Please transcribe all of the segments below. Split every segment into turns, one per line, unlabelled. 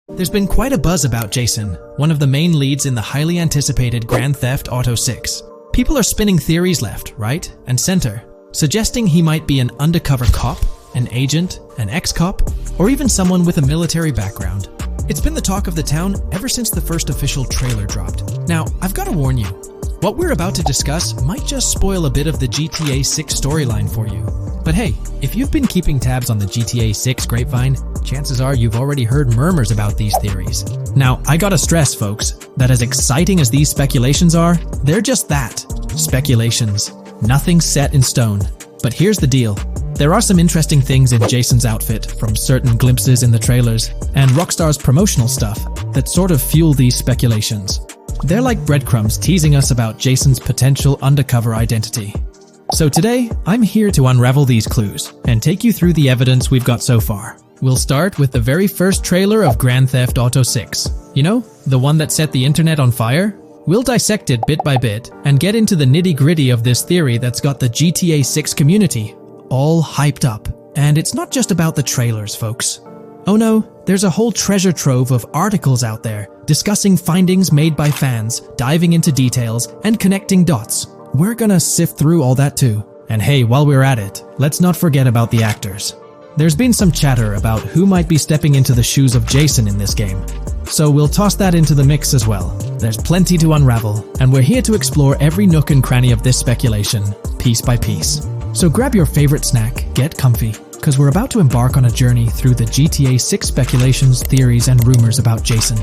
There's been quite a buzz about Jason, one of the main leads in the highly anticipated Grand Theft Auto 6. People are spinning theories left, right, and center, suggesting he might be an undercover cop, an agent, an ex-cop, or even someone with a military background. It's been the talk of the town ever since the first official trailer dropped. Now, I've got to warn you, what we're about to discuss might just spoil a bit of the GTA 6 storyline for you. But hey, if you've been keeping tabs on the GTA 6 grapevine, chances are you've already heard murmurs about these theories. Now, I gotta stress, folks, that as exciting as these speculations are, they're just that, speculations. Nothing set in stone. But here's the deal. There are some interesting things in Jason's outfit from certain glimpses in the trailers and Rockstar's promotional stuff that sort of fuel these speculations. They're like breadcrumbs teasing us about Jason's potential undercover identity. So today, I'm here to unravel these clues and take you through the evidence we've got so far. We'll start with the very first trailer of Grand Theft Auto 6. You know, the one that set the internet on fire? We'll dissect it bit by bit and get into the nitty-gritty of this theory that's got the GTA 6 community all hyped up. And it's not just about the trailers, folks. Oh no, there's a whole treasure trove of articles out there discussing findings made by fans, diving into details, and connecting dots. We're gonna sift through all that too. And hey, while we're at it, let's not forget about the actors. There's been some chatter about who might be stepping into the shoes of Jason in this game. So we'll toss that into the mix as well. There's plenty to unravel, and we're here to explore every nook and cranny of this speculation, piece by piece. So grab your favorite snack, get comfy, because we're about to embark on a journey through the GTA 6 speculations, theories, and rumors about Jason.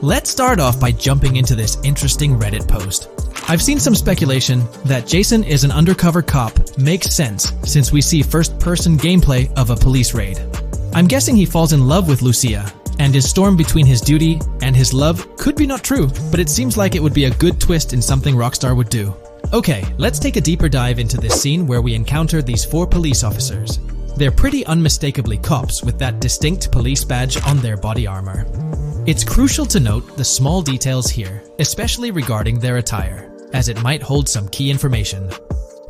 Let's start off by jumping into this interesting Reddit post. I've seen some speculation that Jason is an undercover cop makes sense since we see first-person gameplay of a police raid. I'm guessing he falls in love with LUCIA, and his storm between his duty and his love could be not true, but it seems like it would be a good twist in something Rockstar would do. Okay, let's take a deeper dive into this scene where we encounter these 4 police officers. They're pretty unmistakably cops with that distinct police badge on their body armor. It's crucial to note the small details here, especially regarding their attire, as it might hold some key information.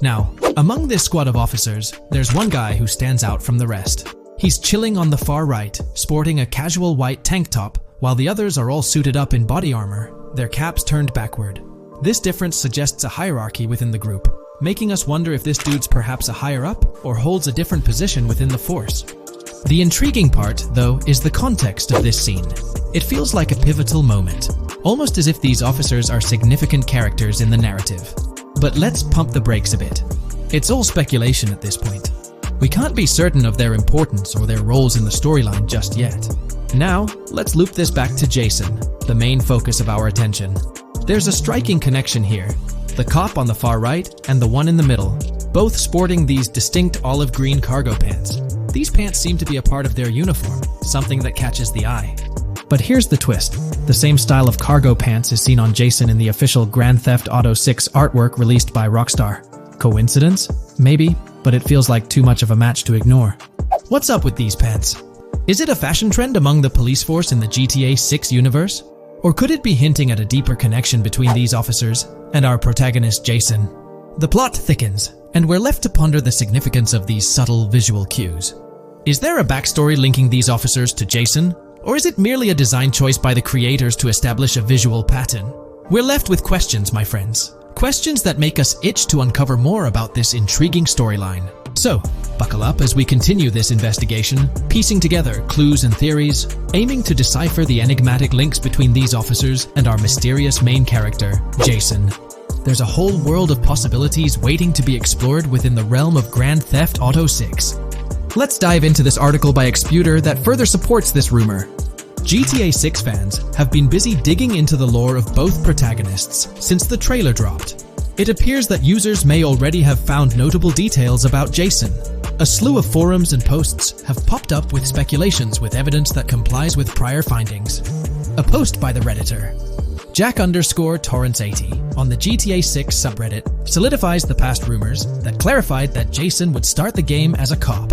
Now, among this squad of officers, there's one guy who stands out from the rest. He's chilling on the far right, sporting a casual white tank top, while the others are all suited up in body armor, their caps turned backward. This difference suggests a hierarchy within the group, making us wonder if this dude's perhaps a higher up or holds a different position within the force. The intriguing part, though, is the context of this scene. It feels like a pivotal moment, almost as if these officers are significant characters in the narrative. But let's pump the brakes a bit. It's all speculation at this point. We can't be certain of their importance or their roles in the storyline just yet. Now, let's loop this back to Jason, the main focus of our attention. There's a striking connection here. The cop on the far right and the one in the middle, both sporting these distinct olive green cargo pants. These pants seem to be a part of their uniform, something that catches the eye. But here's the twist. The same style of cargo pants is seen on Jason in the official Grand Theft Auto 6 artwork released by Rockstar. Coincidence? Maybe, but it feels like too much of a match to ignore. What's up with these pants? Is it a fashion trend among the police force in the GTA 6 universe? Or could it be hinting at a deeper connection between these officers and our protagonist Jason? The plot thickens, and we're left to ponder the significance of these subtle visual cues. Is there a backstory linking these officers to Jason? Or is it merely a design choice by the creators to establish a visual pattern? We're left with questions, my friends. Questions that make us itch to uncover more about this intriguing storyline. So, buckle up as we continue this investigation, piecing together clues and theories, aiming to decipher the enigmatic links between these officers and our mysterious main character, Jason. There's a whole world of possibilities waiting to be explored within the realm of Grand Theft Auto 6. Let's dive into this article by Exputer that further supports this rumor. GTA 6 fans have been busy digging into the lore of both protagonists since the trailer dropped. It appears that users may already have found notable details about Jason. A slew of forums and posts have popped up with speculations with evidence that complies with prior findings. A post by the Redditor, Jack_Torrance80, on the GTA 6 subreddit solidifies the past rumors that clarified that Jason would start the game as a cop.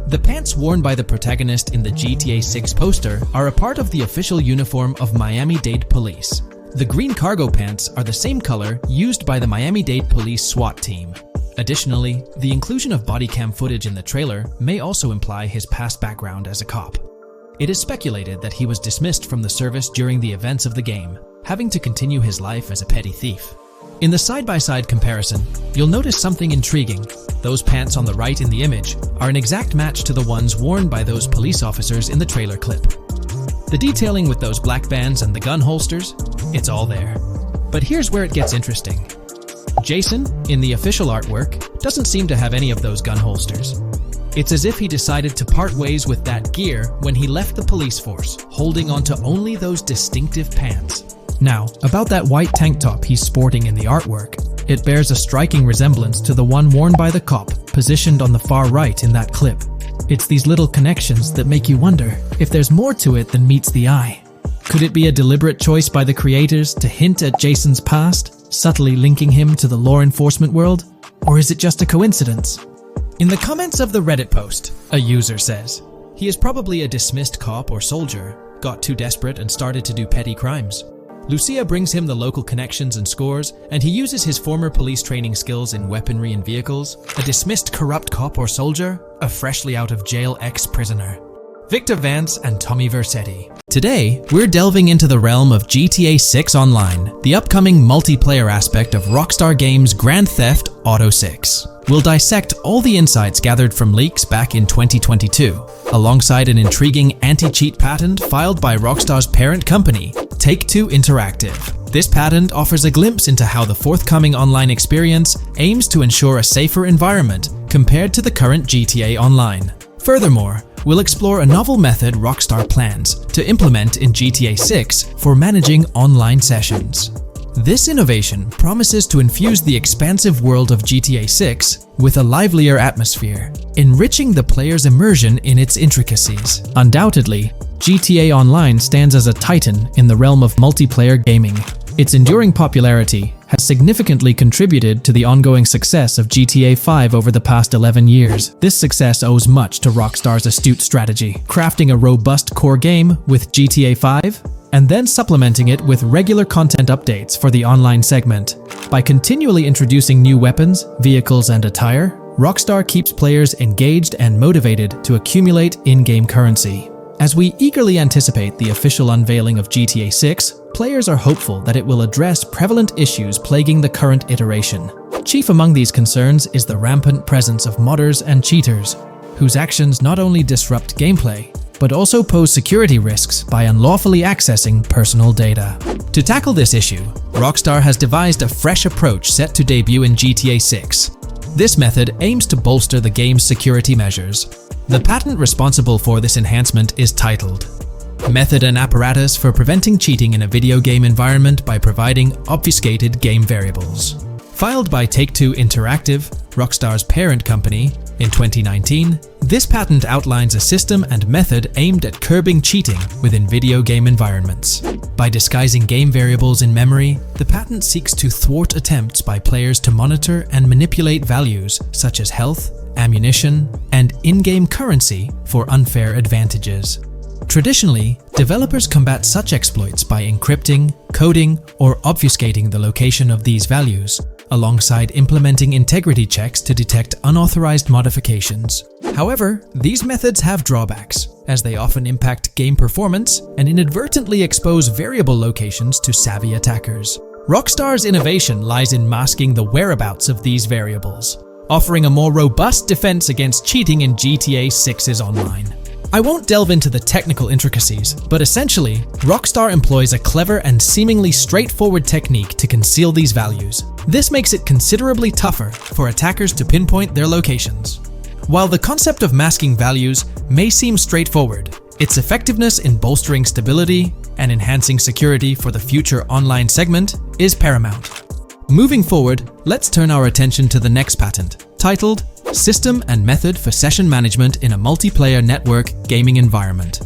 The pants worn by the protagonist in the GTA 6 poster are a part of the official uniform of Miami-Dade Police. The green cargo pants are the same color used by the Miami-Dade Police SWAT team. Additionally, the inclusion of body cam footage in the trailer may also imply his past background as a cop. It is speculated that he was dismissed from the service during the events of the game, having to continue his life as a petty thief. In the side-by-side comparison, you'll notice something intriguing. Those pants on the right in the image are an exact match to the ones worn by those police officers in the trailer clip. The detailing with those black bands and the gun holsters, it's all there. But here's where it gets interesting. Jason, in the official artwork, doesn't seem to have any of those gun holsters. It's as if he decided to part ways with that gear when he left the police force, holding onto only those distinctive pants. Now, about that white tank top he's sporting in the artwork, it bears a striking resemblance to the one worn by the cop, positioned on the far right in that clip. It's these little connections that make you wonder if there's more to it than meets the eye. Could it be a deliberate choice by the creators to hint at Jason's past, subtly linking him to the law enforcement world? Or is it just a coincidence? In the comments of the Reddit post, a user says, he is probably a dismissed cop or soldier, got too desperate and started to do petty crimes. LUCIA brings him the local connections and scores, and he uses his former police training skills in weaponry and vehicles. A dismissed corrupt cop or soldier, a freshly out of jail ex-prisoner. Victor Vance and Tommy Vercetti. Today, we're delving into the realm of GTA 6 Online, the upcoming multiplayer aspect of Rockstar Games' Grand Theft Auto 6. We'll dissect all the insights gathered from leaks back in 2022, alongside an intriguing anti-cheat patent filed by Rockstar's parent company, Take-Two Interactive. This patent offers a glimpse into how the forthcoming online experience aims to ensure a safer environment compared to the current GTA Online. Furthermore, we'll explore a novel method Rockstar plans to implement in GTA 6 for managing online sessions. This innovation promises to infuse the expansive world of GTA 6 with a livelier atmosphere, enriching the player's immersion in its intricacies. Undoubtedly, GTA Online stands as a titan in the realm of multiplayer gaming. Its enduring popularity has significantly contributed to the ongoing success of GTA 5 over the past 11 years. This success owes much to Rockstar's astute strategy, crafting a robust core game with GTA 5, and then supplementing it with regular content updates for the online segment. By continually introducing new weapons, vehicles, and attire, Rockstar keeps players engaged and motivated to accumulate in-game currency. As we eagerly anticipate the official unveiling of GTA 6, players are hopeful that it will address prevalent issues plaguing the current iteration. Chief among these concerns is the rampant presence of modders and cheaters, whose actions not only disrupt gameplay, but also pose security risks by unlawfully accessing personal data. To tackle this issue, Rockstar has devised a fresh approach set to debut in GTA 6. This method aims to bolster the game's security measures. The patent responsible for this enhancement is titled Method and Apparatus for Preventing Cheating in a Video Game Environment by Providing Obfuscated Game Variables. Filed by Take-Two Interactive, Rockstar's parent company, in 2019, this patent outlines a system and method aimed at curbing cheating within video game environments. By disguising game variables in memory, the patent seeks to thwart attempts by players to monitor and manipulate values such as health, ammunition, and in-game currency for unfair advantages. Traditionally, developers combat such exploits by encrypting, coding, or obfuscating the location of these values, alongside implementing integrity checks to detect unauthorized modifications. However, these methods have drawbacks, as they often impact game performance and inadvertently expose variable locations to savvy attackers. Rockstar's innovation lies in masking the whereabouts of these variables, offering a more robust defense against cheating in GTA 6's online. I won't delve into the technical intricacies, but essentially, Rockstar employs a clever and seemingly straightforward technique to conceal these values. This makes it considerably tougher for attackers to pinpoint their locations. While the concept of masking values may seem straightforward, its effectiveness in bolstering stability and enhancing security for the future online segment is paramount. Moving forward, let's turn our attention to the next patent, titled System and Method for Session Management in a Multiplayer Network Gaming Environment.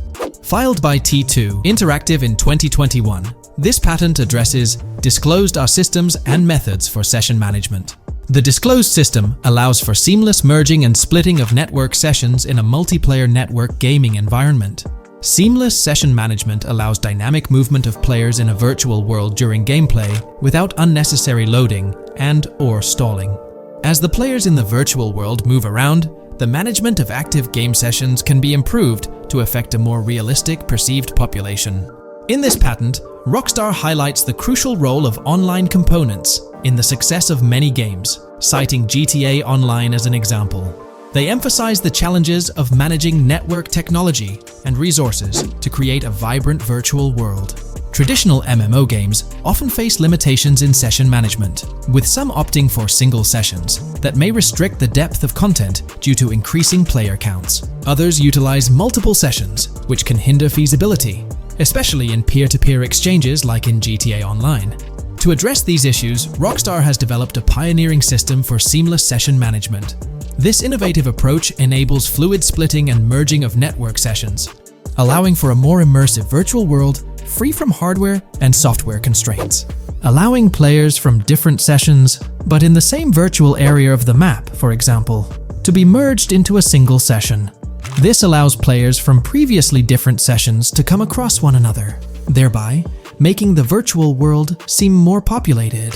Filed by T2 Interactive in 2021, this patent addresses disclosed are systems and methods for session management. The disclosed system allows for seamless merging and splitting of network sessions in a multiplayer network gaming environment. Seamless session management allows dynamic movement of players in a virtual world during gameplay without unnecessary loading and/or stalling. As the players in the virtual world move around, the management of active game sessions can be improved to affect a more realistic perceived population. In this patent, Rockstar highlights the crucial role of online components in the success of many games, citing GTA Online as an example. They emphasize the challenges of managing network technology and resources to create a vibrant virtual world. Traditional MMO games often face limitations in session management, with some opting for single sessions that may restrict the depth of content due to increasing player counts. Others utilize multiple sessions, which can hinder feasibility, especially in peer-to-peer exchanges like in GTA Online. To address these issues, Rockstar has developed a pioneering system for seamless session management. This innovative approach enables fluid splitting and merging of network sessions, allowing for a more immersive virtual world free from hardware and software constraints. Allowing players from different sessions, but in the same virtual area of the map, for example, to be merged into a single session. This allows players from previously different sessions to come across one another, thereby making the virtual world seem more populated.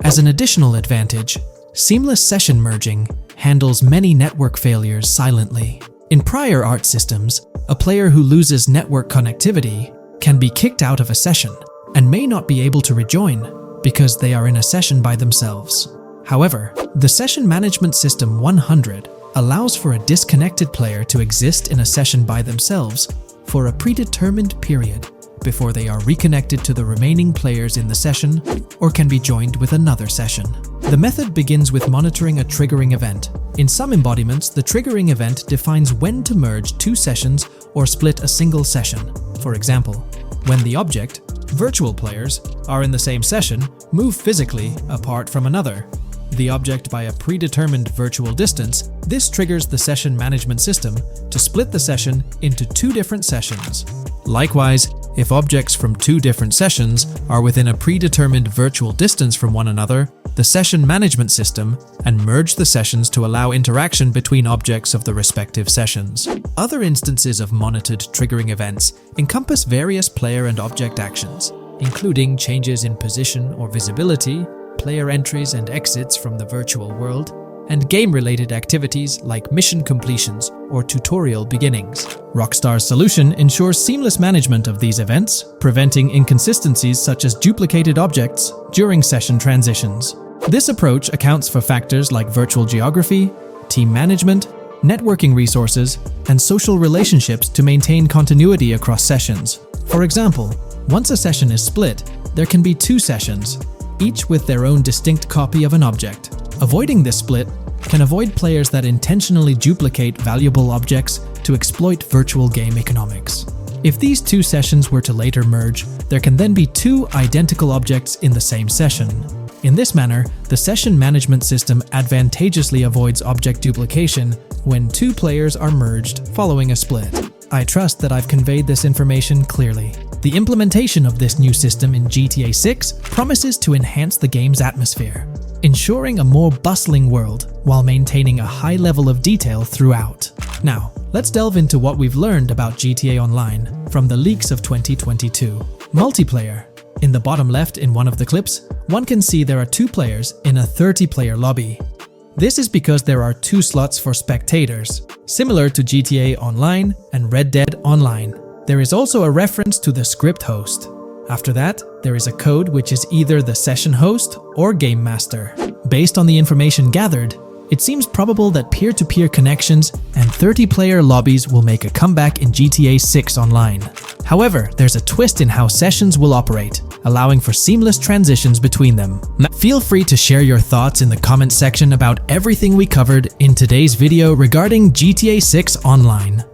As an additional advantage, seamless session merging handles many network failures silently. In prior art systems, a player who loses network connectivity can be kicked out of a session and may not be able to rejoin because they are in a session by themselves. However, the Session Management System 100 allows for a disconnected player to exist in a session by themselves for a predetermined period before they are reconnected to the remaining players in the session or can be joined with another session. The method begins with monitoring a triggering event. In some embodiments, the triggering event defines when to merge two sessions or split a single session. For example, when the object, virtual players, are in the same session, move physically apart from another, the object by a predetermined virtual distance, this triggers the session management system to split the session into two different sessions. Likewise, if objects from two different sessions are within a predetermined virtual distance from one another, the session management system and merge the sessions to allow interaction between objects of the respective sessions. Other instances of monitored triggering events encompass various player and object actions, including changes in position or visibility, player entries and exits from the virtual world, and game-related activities like mission completions or tutorial beginnings. Rockstar's solution ensures seamless management of these events, preventing inconsistencies such as duplicated objects during session transitions. This approach accounts for factors like virtual geography, team management, networking resources, and social relationships to maintain continuity across sessions. For example, once a session is split, there can be two sessions, each with their own distinct copy of an object. Avoiding this split can avoid players that intentionally duplicate valuable objects to exploit virtual game economics. If these two sessions were to later merge, there can then be two identical objects in the same session. In this manner, the session management system advantageously avoids object duplication when two players are merged following a split. I trust that I've conveyed this information clearly. The implementation of this new system in GTA 6 promises to enhance the game's atmosphere, ensuring a more bustling world while maintaining a high level of detail throughout. Now, let's delve into what we've learned about GTA Online from the leaks of 2022. Multiplayer. In the bottom left in one of the clips, one can see there are two players in a 30-player lobby. This is because there are two slots for spectators, similar to GTA Online and Red Dead Online. There is also a reference to the script host. After that, there is a code which is either the session host or game master. Based on the information gathered, it seems probable that peer-to-peer connections and 30-player lobbies will make a comeback in GTA 6 Online. However, there's a twist in how sessions will operate, allowing for seamless transitions between them. Now, feel free to share your thoughts in the comments section about everything we covered in today's video regarding GTA 6 Online.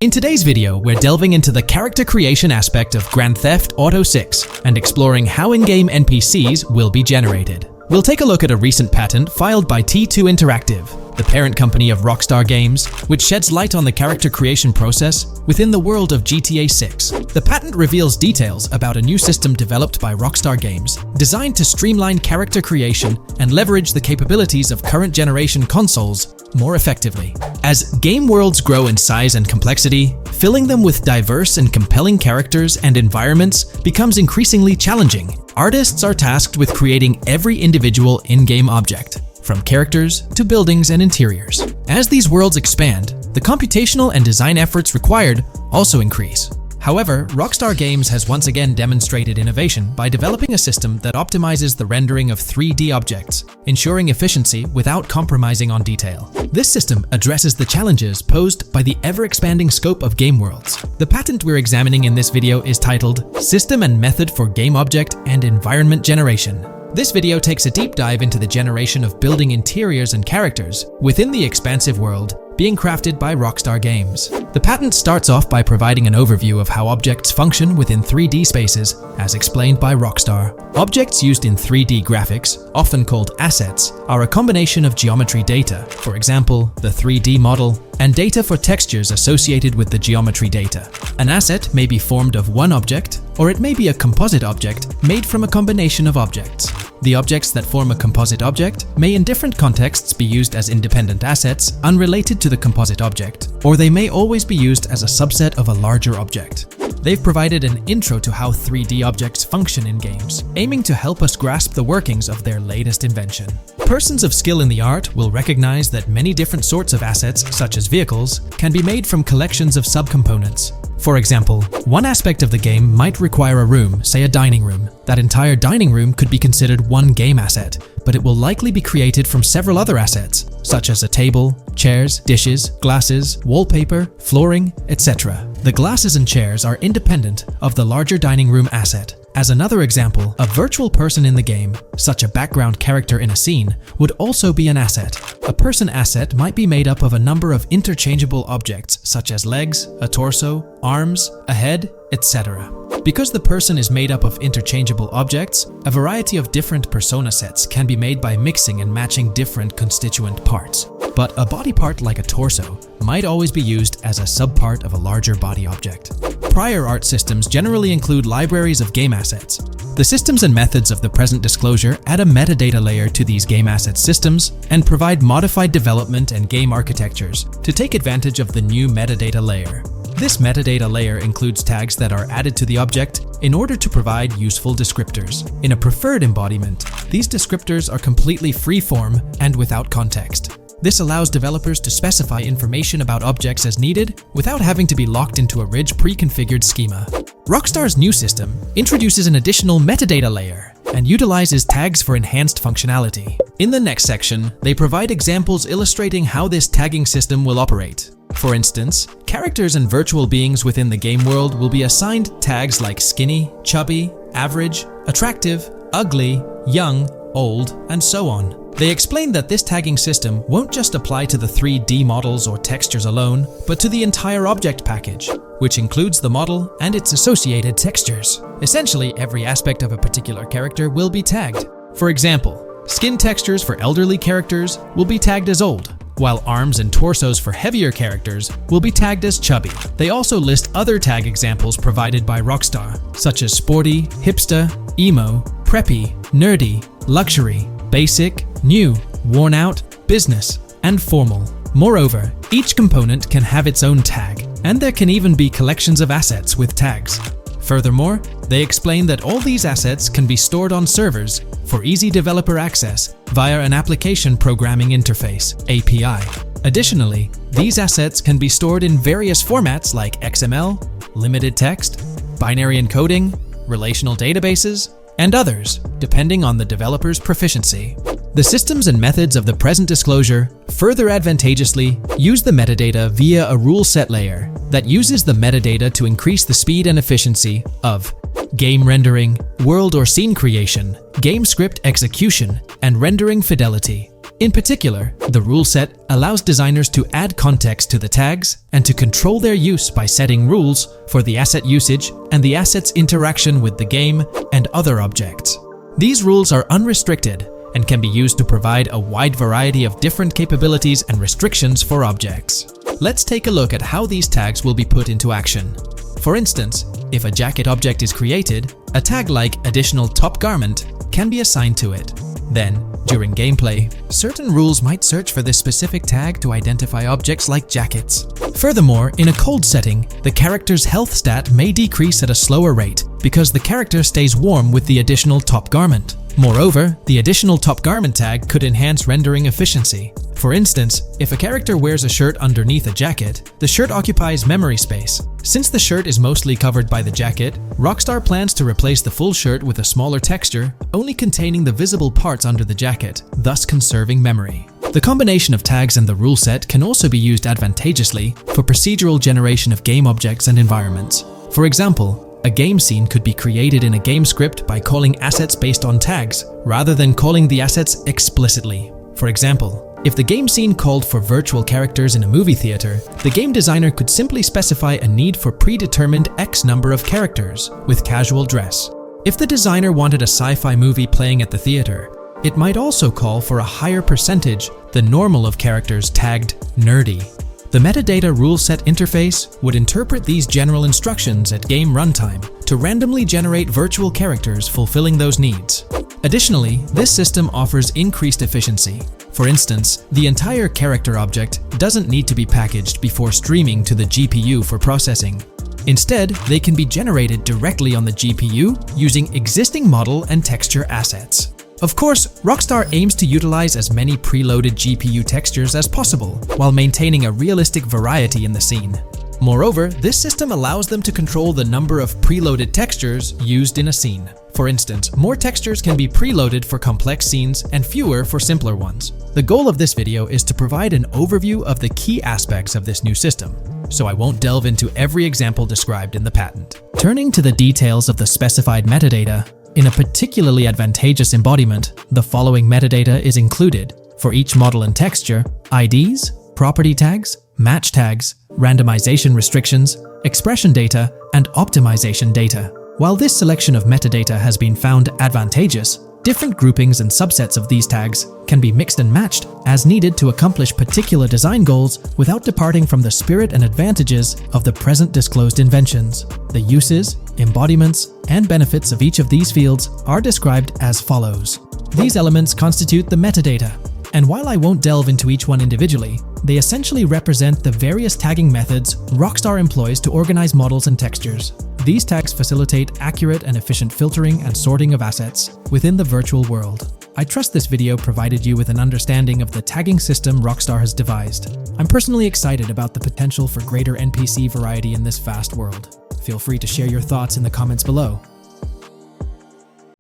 In today's video, we're delving into the character creation aspect of Grand Theft Auto 6 and exploring how in-game NPCs will be generated. We'll take a look at a recent patent filed by T2 Interactive, the parent company of Rockstar Games, which sheds light on the character creation process within the world of GTA 6. The patent reveals details about a new system developed by Rockstar Games, designed to streamline character creation and leverage the capabilities of current generation consoles more effectively. As game worlds grow in size and complexity, filling them with diverse and compelling characters and environments becomes increasingly challenging. Artists are tasked with creating every individual in-game object, from characters to buildings and interiors. As these worlds expand, the computational and design efforts required also increase. However, Rockstar Games has once again demonstrated innovation by developing a system that optimizes the rendering of 3D objects, ensuring efficiency without compromising on detail. This system addresses the challenges posed by the ever-expanding scope of game worlds. The patent we're examining in this video is titled System and Method for Game Object and Environment Generation. This video takes a deep dive into the generation of building interiors and characters within the expansive world being crafted by Rockstar Games. The patent starts off by providing an overview of how objects function within 3D spaces, as explained by Rockstar. Objects used in 3D graphics, often called assets, are a combination of geometry data, for example, the 3D model, and data for textures associated with the geometry data. An asset may be formed of one object, or it may be a composite object made from a combination of objects. The objects that form a composite object may in different contexts be used as independent assets unrelated to the composite object, or they may always be used as a subset of a larger object. They've provided an intro to how 3D objects function in games, aiming to help us grasp the workings of their latest invention. Persons of skill in the art will recognize that many different sorts of assets, such as vehicles, can be made from collections of subcomponents. For example, one aspect of the game might require a room, say a dining room. That entire dining room could be considered one game asset, but it will likely be created from several other assets, such as a table, chairs, dishes, glasses, wallpaper, flooring, etc. The glasses and chairs are independent of the larger dining room asset. As another example, a virtual person in the game, such a background character in a scene, would also be an asset. A person asset might be made up of a number of interchangeable objects, such as legs, a torso, arms, a head, etc. Because the person is made up of interchangeable objects, a variety of different persona sets can be made by mixing and matching different constituent parts. But a body part like a torso might always be used as a subpart of a larger body object. Prior art systems generally include libraries of game assets. The systems and methods of the present disclosure add a metadata layer to these game asset systems and provide modified development and game architectures to take advantage of the new metadata layer. This metadata layer includes tags that are added to the object in order to provide useful descriptors. In a preferred embodiment, these descriptors are completely free-form and without context. This allows developers to specify information about objects as needed without having to be locked into a rich pre-configured schema. Rockstar's new system introduces an additional metadata layer and utilizes tags for enhanced functionality. In the next section, they provide examples illustrating how this tagging system will operate. For instance, characters and virtual beings within the game world will be assigned tags like skinny, chubby, average, attractive, ugly, young, old, and so on. They explain that this tagging system won't just apply to the 3D models or textures alone, but to the entire object package, which includes the model and its associated textures. Essentially, every aspect of a particular character will be tagged. For example, skin textures for elderly characters will be tagged as old, while arms and torsos for heavier characters will be tagged as chubby. They also list other tag examples provided by Rockstar, such as sporty, hipster, emo, preppy, nerdy, luxury, basic, new, worn out, business, and formal. Moreover, each component can have its own tag, and there can even be collections of assets with tags. Furthermore, they explain that all these assets can be stored on servers for easy developer access via an application programming interface (API). Additionally, these assets can be stored in various formats like XML, limited text, binary encoding, relational databases, and others, depending on the developer's proficiency. The systems and methods of the present disclosure further advantageously use the metadata via a rule set layer that uses the metadata to increase the speed and efficiency of game rendering, world or scene creation, game script execution, and rendering fidelity. In particular, the rule set allows designers to add context to the tags and to control their use by setting rules for the asset usage and the asset's interaction with the game and other objects. These rules are unrestricted and can be used to provide a wide variety of different capabilities and restrictions for objects. Let's take a look at how these tags will be put into action. For instance, if a jacket object is created, a tag like additional top garment can be assigned to it. Then, during gameplay, certain rules might search for this specific tag to identify objects like jackets. Furthermore, in a cold setting, the character's health stat may decrease at a slower rate because the character stays warm with the additional top garment. Moreover, the additional top garment tag could enhance rendering efficiency. For instance, if a character wears a shirt underneath a jacket, the shirt occupies memory space. Since the shirt is mostly covered by the jacket, Rockstar plans to replace the full shirt with a smaller texture, only containing the visible parts under the jacket, thus conserving memory. The combination of tags and the rule set can also be used advantageously for procedural generation of game objects and environments. For example, a game scene could be created in a game script by calling assets based on tags, rather than calling the assets explicitly. For example, if the game scene called for virtual characters in a movie theater, the game designer could simply specify a need for predetermined X number of characters with casual dress. If the designer wanted a sci-fi movie playing at the theater, it might also call for a higher percentage than normal of characters tagged nerdy. The metadata rule set interface would interpret these general instructions at game runtime to randomly generate virtual characters fulfilling those needs. Additionally, this system offers increased efficiency. For instance, the entire character object doesn't need to be packaged before streaming to the GPU for processing. Instead, they can be generated directly on the GPU using existing model and texture assets. Of course, Rockstar aims to utilize as many preloaded GPU textures as possible, while maintaining a realistic variety in the scene. Moreover, this system allows them to control the number of preloaded textures used in a scene. For instance, more textures can be preloaded for complex scenes and fewer for simpler ones. The goal of this video is to provide an overview of the key aspects of this new system, so I won't delve into every example described in the patent. Turning to the details of the specified metadata, in a particularly advantageous embodiment, the following metadata is included for each model and texture: IDs, property tags, match tags, randomization restrictions, expression data, and optimization data. While this selection of metadata has been found advantageous, different groupings and subsets of these tags can be mixed and matched as needed to accomplish particular design goals without departing from the spirit and advantages of the present disclosed inventions. The uses, embodiments, and benefits of each of these fields are described as follows. These elements constitute the metadata, and while I won't delve into each one individually, they essentially represent the various tagging methods Rockstar employs to organize models and textures. These tags facilitate accurate and efficient filtering and sorting of assets within the virtual world. I trust this video provided you with an understanding of the tagging system Rockstar has devised. I'm personally excited about the potential for greater NPC variety in this vast world. Feel free to share your thoughts in the comments below.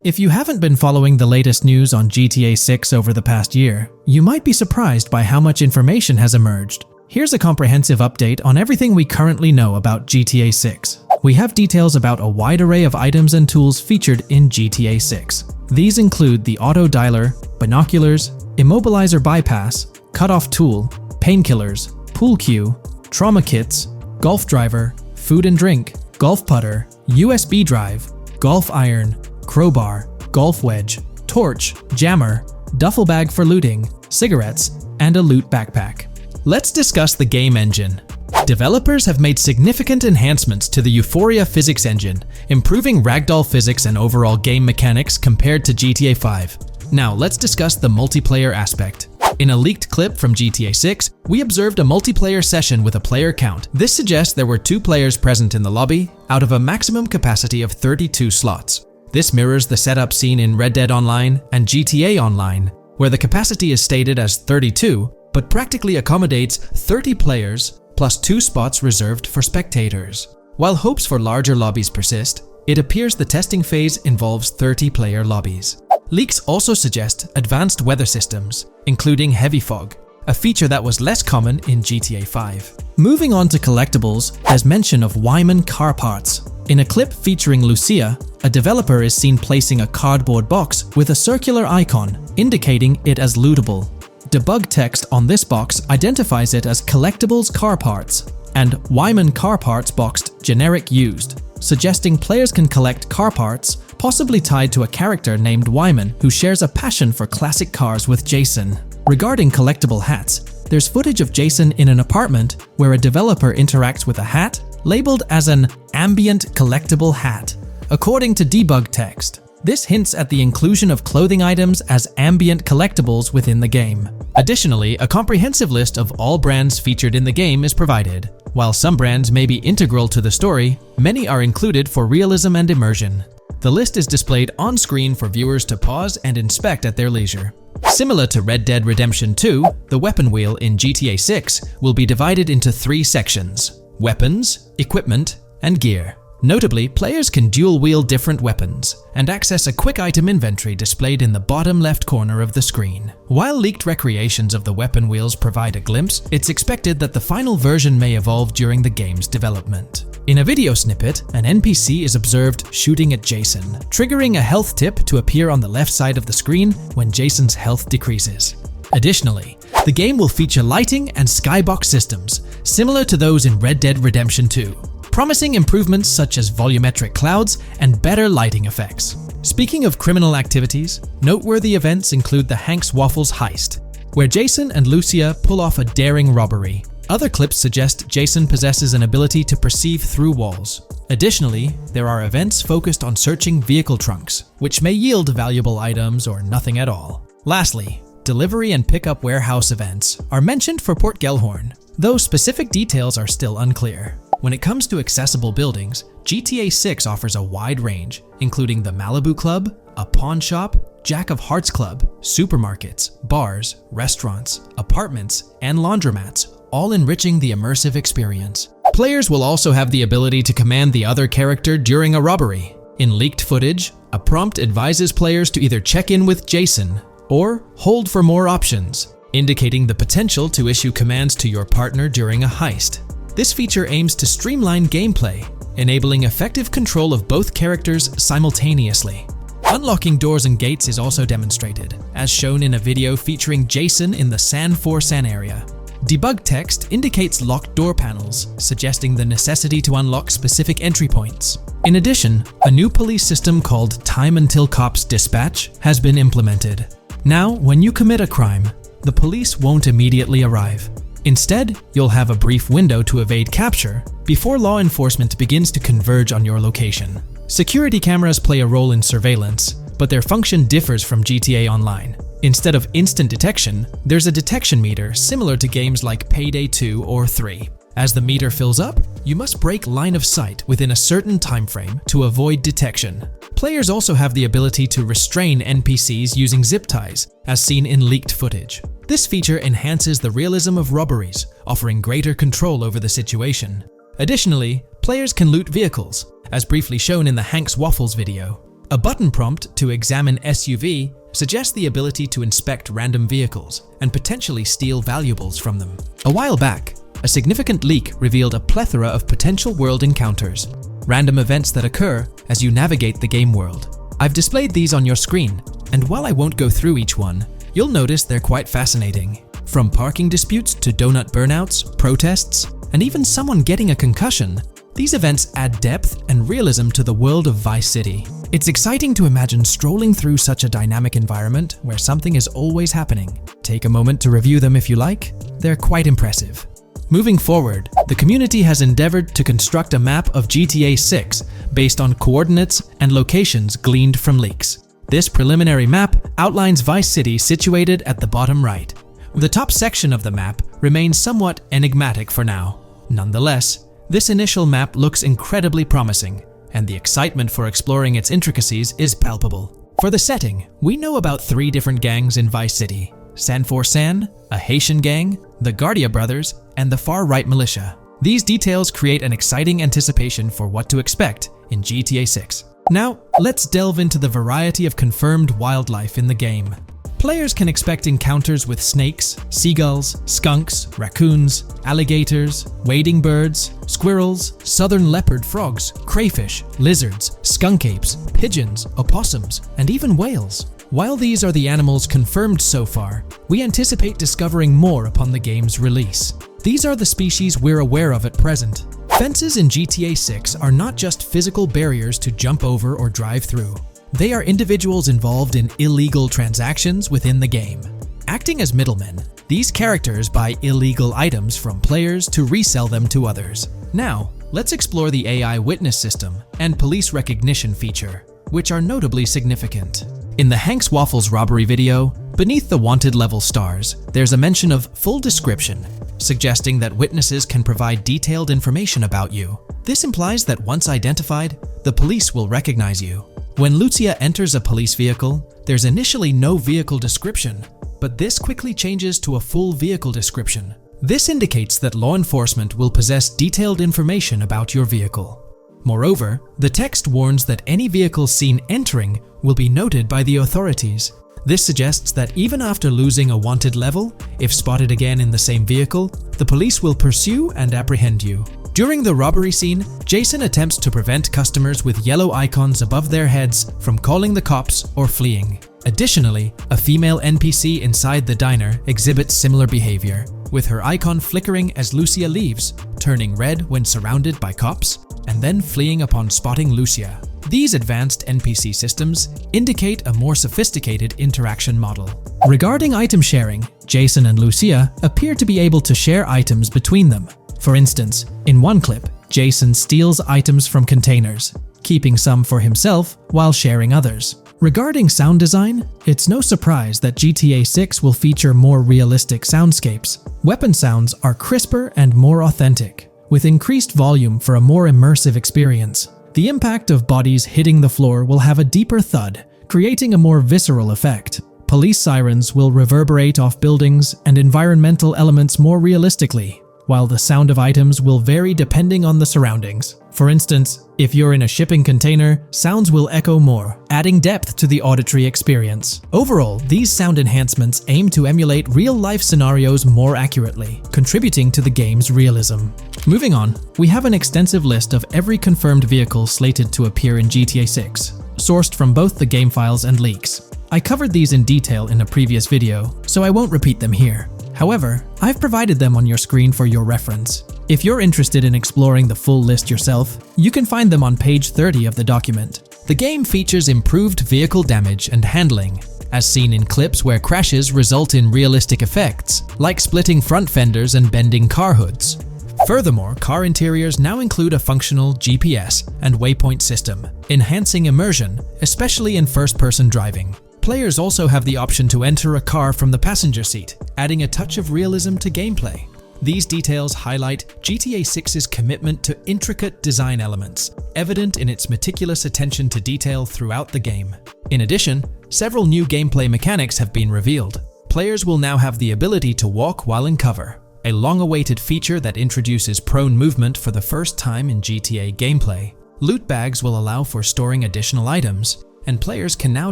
If you haven't been following the latest news on GTA 6 over the past year, you might be surprised by how much information has emerged. Here's a comprehensive update on everything we currently know about GTA 6. We have details about a wide array of items and tools featured in GTA 6. These include the auto dialer, binoculars, immobilizer bypass, cutoff tool, painkillers, pool cue, trauma kits, golf driver, food and drink, golf putter, USB drive, golf iron, crowbar, golf wedge, torch, jammer, duffel bag for looting, cigarettes, and a loot backpack. Let's discuss the game engine. Developers have made significant enhancements to the Euphoria physics engine, improving ragdoll physics and overall game mechanics compared to GTA 5. Now let's discuss the multiplayer aspect. In a leaked clip from GTA 6, we observed a multiplayer session with a player count. This suggests there were 2 players present in the lobby, out of a maximum capacity of 32 slots. This mirrors the setup seen in Red Dead Online and GTA Online, where the capacity is stated as 32, but practically accommodates 30 players plus 2 spots reserved for spectators. While hopes for larger lobbies persist, it appears the testing phase involves 30-player lobbies. Leaks also suggest advanced weather systems, including heavy fog, a feature that was less common in GTA 5. Moving on to collectibles, there's mention of Wyman car parts. In a clip featuring Lucia, a developer is seen placing a cardboard box with a circular icon, indicating it as lootable. Debug text on this box identifies it as Collectibles Car Parts and Wyman Car Parts boxed Generic Used, suggesting players can collect car parts, possibly tied to a character named Wyman who shares a passion for classic cars with Jason. Regarding collectible hats, there's footage of Jason in an apartment where a developer interacts with a hat labeled as an ambient collectible hat. According to debug text, this hints at the inclusion of clothing items as ambient collectibles within the game. Additionally, a comprehensive list of all brands featured in the game is provided. While some brands may be integral to the story, many are included for realism and immersion. The list is displayed on screen for viewers to pause and inspect at their leisure. Similar to Red Dead Redemption 2, the weapon wheel in GTA 6 will be divided into 3 sections: weapons, equipment, and gear. Notably, players can dual-wield different weapons and access a quick item inventory displayed in the bottom left corner of the screen. While leaked recreations of the weapon wheels provide a glimpse, it's expected that the final version may evolve during the game's development. In a video snippet, an NPC is observed shooting at Jason, triggering a health tip to appear on the left side of the screen when Jason's health decreases. Additionally, the game will feature lighting and skybox systems, similar to those in Red Dead Redemption 2. Promising improvements such as volumetric clouds and better lighting effects. Speaking of criminal activities, noteworthy events include the Hank's Waffles heist, where Jason and Lucia pull off a daring robbery. Other clips suggest Jason possesses an ability to perceive through walls. Additionally, there are events focused on searching vehicle trunks, which may yield valuable items or nothing at all. Lastly, delivery and pickup warehouse events are mentioned for Port Gellhorn, though specific details are still unclear. When it comes to accessible buildings, GTA 6 offers a wide range, including the Malibu Club, a pawn shop, Jack of Hearts Club, supermarkets, bars, restaurants, apartments, and laundromats, all enriching the immersive experience. Players will also have the ability to command the other character during a robbery. In leaked footage, a prompt advises players to either check in with Jason or hold for more options, indicating the potential to issue commands to your partner during a heist. This feature aims to streamline gameplay, enabling effective control of both characters simultaneously. Unlocking doors and gates is also demonstrated, as shown in a video featuring Jason in the San Forsan area. Debug text indicates locked door panels, suggesting the necessity to unlock specific entry points. In addition, a new police system called Time Until Cops Dispatch has been implemented. Now, when you commit a crime, the police won't immediately arrive. Instead, you'll have a brief window to evade capture before law enforcement begins to converge on your location. Security cameras play a role in surveillance, but their function differs from GTA Online. Instead of instant detection, there's a detection meter similar to games like Payday 2 or 3. As the meter fills up, you must break line of sight within a certain time frame to avoid detection. Players also have the ability to restrain NPCs using zip ties, as seen in leaked footage. This feature enhances the realism of robberies, offering greater control over the situation. Additionally, players can loot vehicles, as briefly shown in the Hank's Waffles video. A button prompt to examine SUV suggests the ability to inspect random vehicles and potentially steal valuables from them. A while back, a significant leak revealed a plethora of potential world encounters, random events that occur as you navigate the game world. I've displayed these on your screen, and while I won't go through each one, you'll notice they're quite fascinating. From parking disputes to donut burnouts, protests, and even someone getting a concussion, these events add depth and realism to the world of Vice City. It's exciting to imagine strolling through such a dynamic environment where something is always happening. Take a moment to review them if you like. They're quite impressive. Moving forward, the community has endeavored to construct a map of GTA 6 based on coordinates and locations gleaned from leaks. This preliminary map outlines Vice City situated at the bottom right. The top section of the map remains somewhat enigmatic for now. Nonetheless, this initial map looks incredibly promising, and the excitement for exploring its intricacies is palpable. For the setting, we know about 3 different gangs in Vice City: San Forsan, a Haitian gang, the Guardia Brothers, and the far-right militia. These details create an exciting anticipation for what to expect in GTA 6. Now, let's delve into the variety of confirmed wildlife in the game. Players can expect encounters with snakes, seagulls, skunks, raccoons, alligators, wading birds, squirrels, southern leopard frogs, crayfish, lizards, skunk apes, pigeons, opossums, and even whales. While these are the animals confirmed so far, we anticipate discovering more upon the game's release. These are the species we're aware of at present. Fences in GTA 6 are not just physical barriers to jump over or drive through. They are individuals involved in illegal transactions within the game. Acting as middlemen, these characters buy illegal items from players to resell them to others. Now, let's explore the AI witness system and police recognition feature, which are notably significant. In the Hank's Waffles robbery video, beneath the wanted level stars, there's a mention of full description, suggesting that witnesses can provide detailed information about you. This implies that once identified, the police will recognize you. When LUCIA enters a police vehicle, there's initially no vehicle description, but this quickly changes to a full vehicle description. This indicates that law enforcement will possess detailed information about your vehicle. Moreover, the text warns that any vehicle seen entering will be noted by the authorities. This suggests that even after losing a wanted level, if spotted again in the same vehicle, the police will pursue and apprehend you. During the robbery scene, Jason attempts to prevent customers with yellow icons above their heads from calling the cops or fleeing. Additionally, a female NPC inside the diner exhibits similar behavior, with her icon flickering as LUCIA leaves, turning red when surrounded by cops, and then fleeing upon spotting LUCIA. These advanced NPC systems indicate a more sophisticated interaction model. Regarding item sharing, Jason and LUCIA appear to be able to share items between them. For instance, in one clip, Jason steals items from containers, keeping some for himself while sharing others. Regarding sound design, it's no surprise that GTA 6 will feature more realistic soundscapes. Weapon sounds are crisper and more authentic, with increased volume for a more immersive experience. The impact of bodies hitting the floor will have a deeper thud, creating a more visceral effect. Police sirens will reverberate off buildings and environmental elements more realistically, while the sound of items will vary depending on the surroundings. For instance, if you're in a shipping container, sounds will echo more, adding depth to the auditory experience. Overall, these sound enhancements aim to emulate real-life scenarios more accurately, contributing to the game's realism. Moving on, we have an extensive list of every confirmed vehicle slated to appear in GTA 6, sourced from both the game files and leaks. I covered these in detail in a previous video, so I won't repeat them here. However, I've provided them on your screen for your reference. If you're interested in exploring the full list yourself, you can find them on page 30 of the document. The game features improved vehicle damage and handling, as seen in clips where crashes result in realistic effects, like splitting front fenders and bending car hoods. Furthermore, car interiors now include a functional GPS and waypoint system, enhancing immersion, especially in first-person driving. Players also have the option to enter a car from the passenger seat, adding a touch of realism to gameplay. These details highlight GTA 6's commitment to intricate design elements, evident in its meticulous attention to detail throughout the game. In addition, several new gameplay mechanics have been revealed. Players will now have the ability to walk while in cover, a long-awaited feature that introduces prone movement for the first time in GTA gameplay. Loot bags will allow for storing additional items, and players can now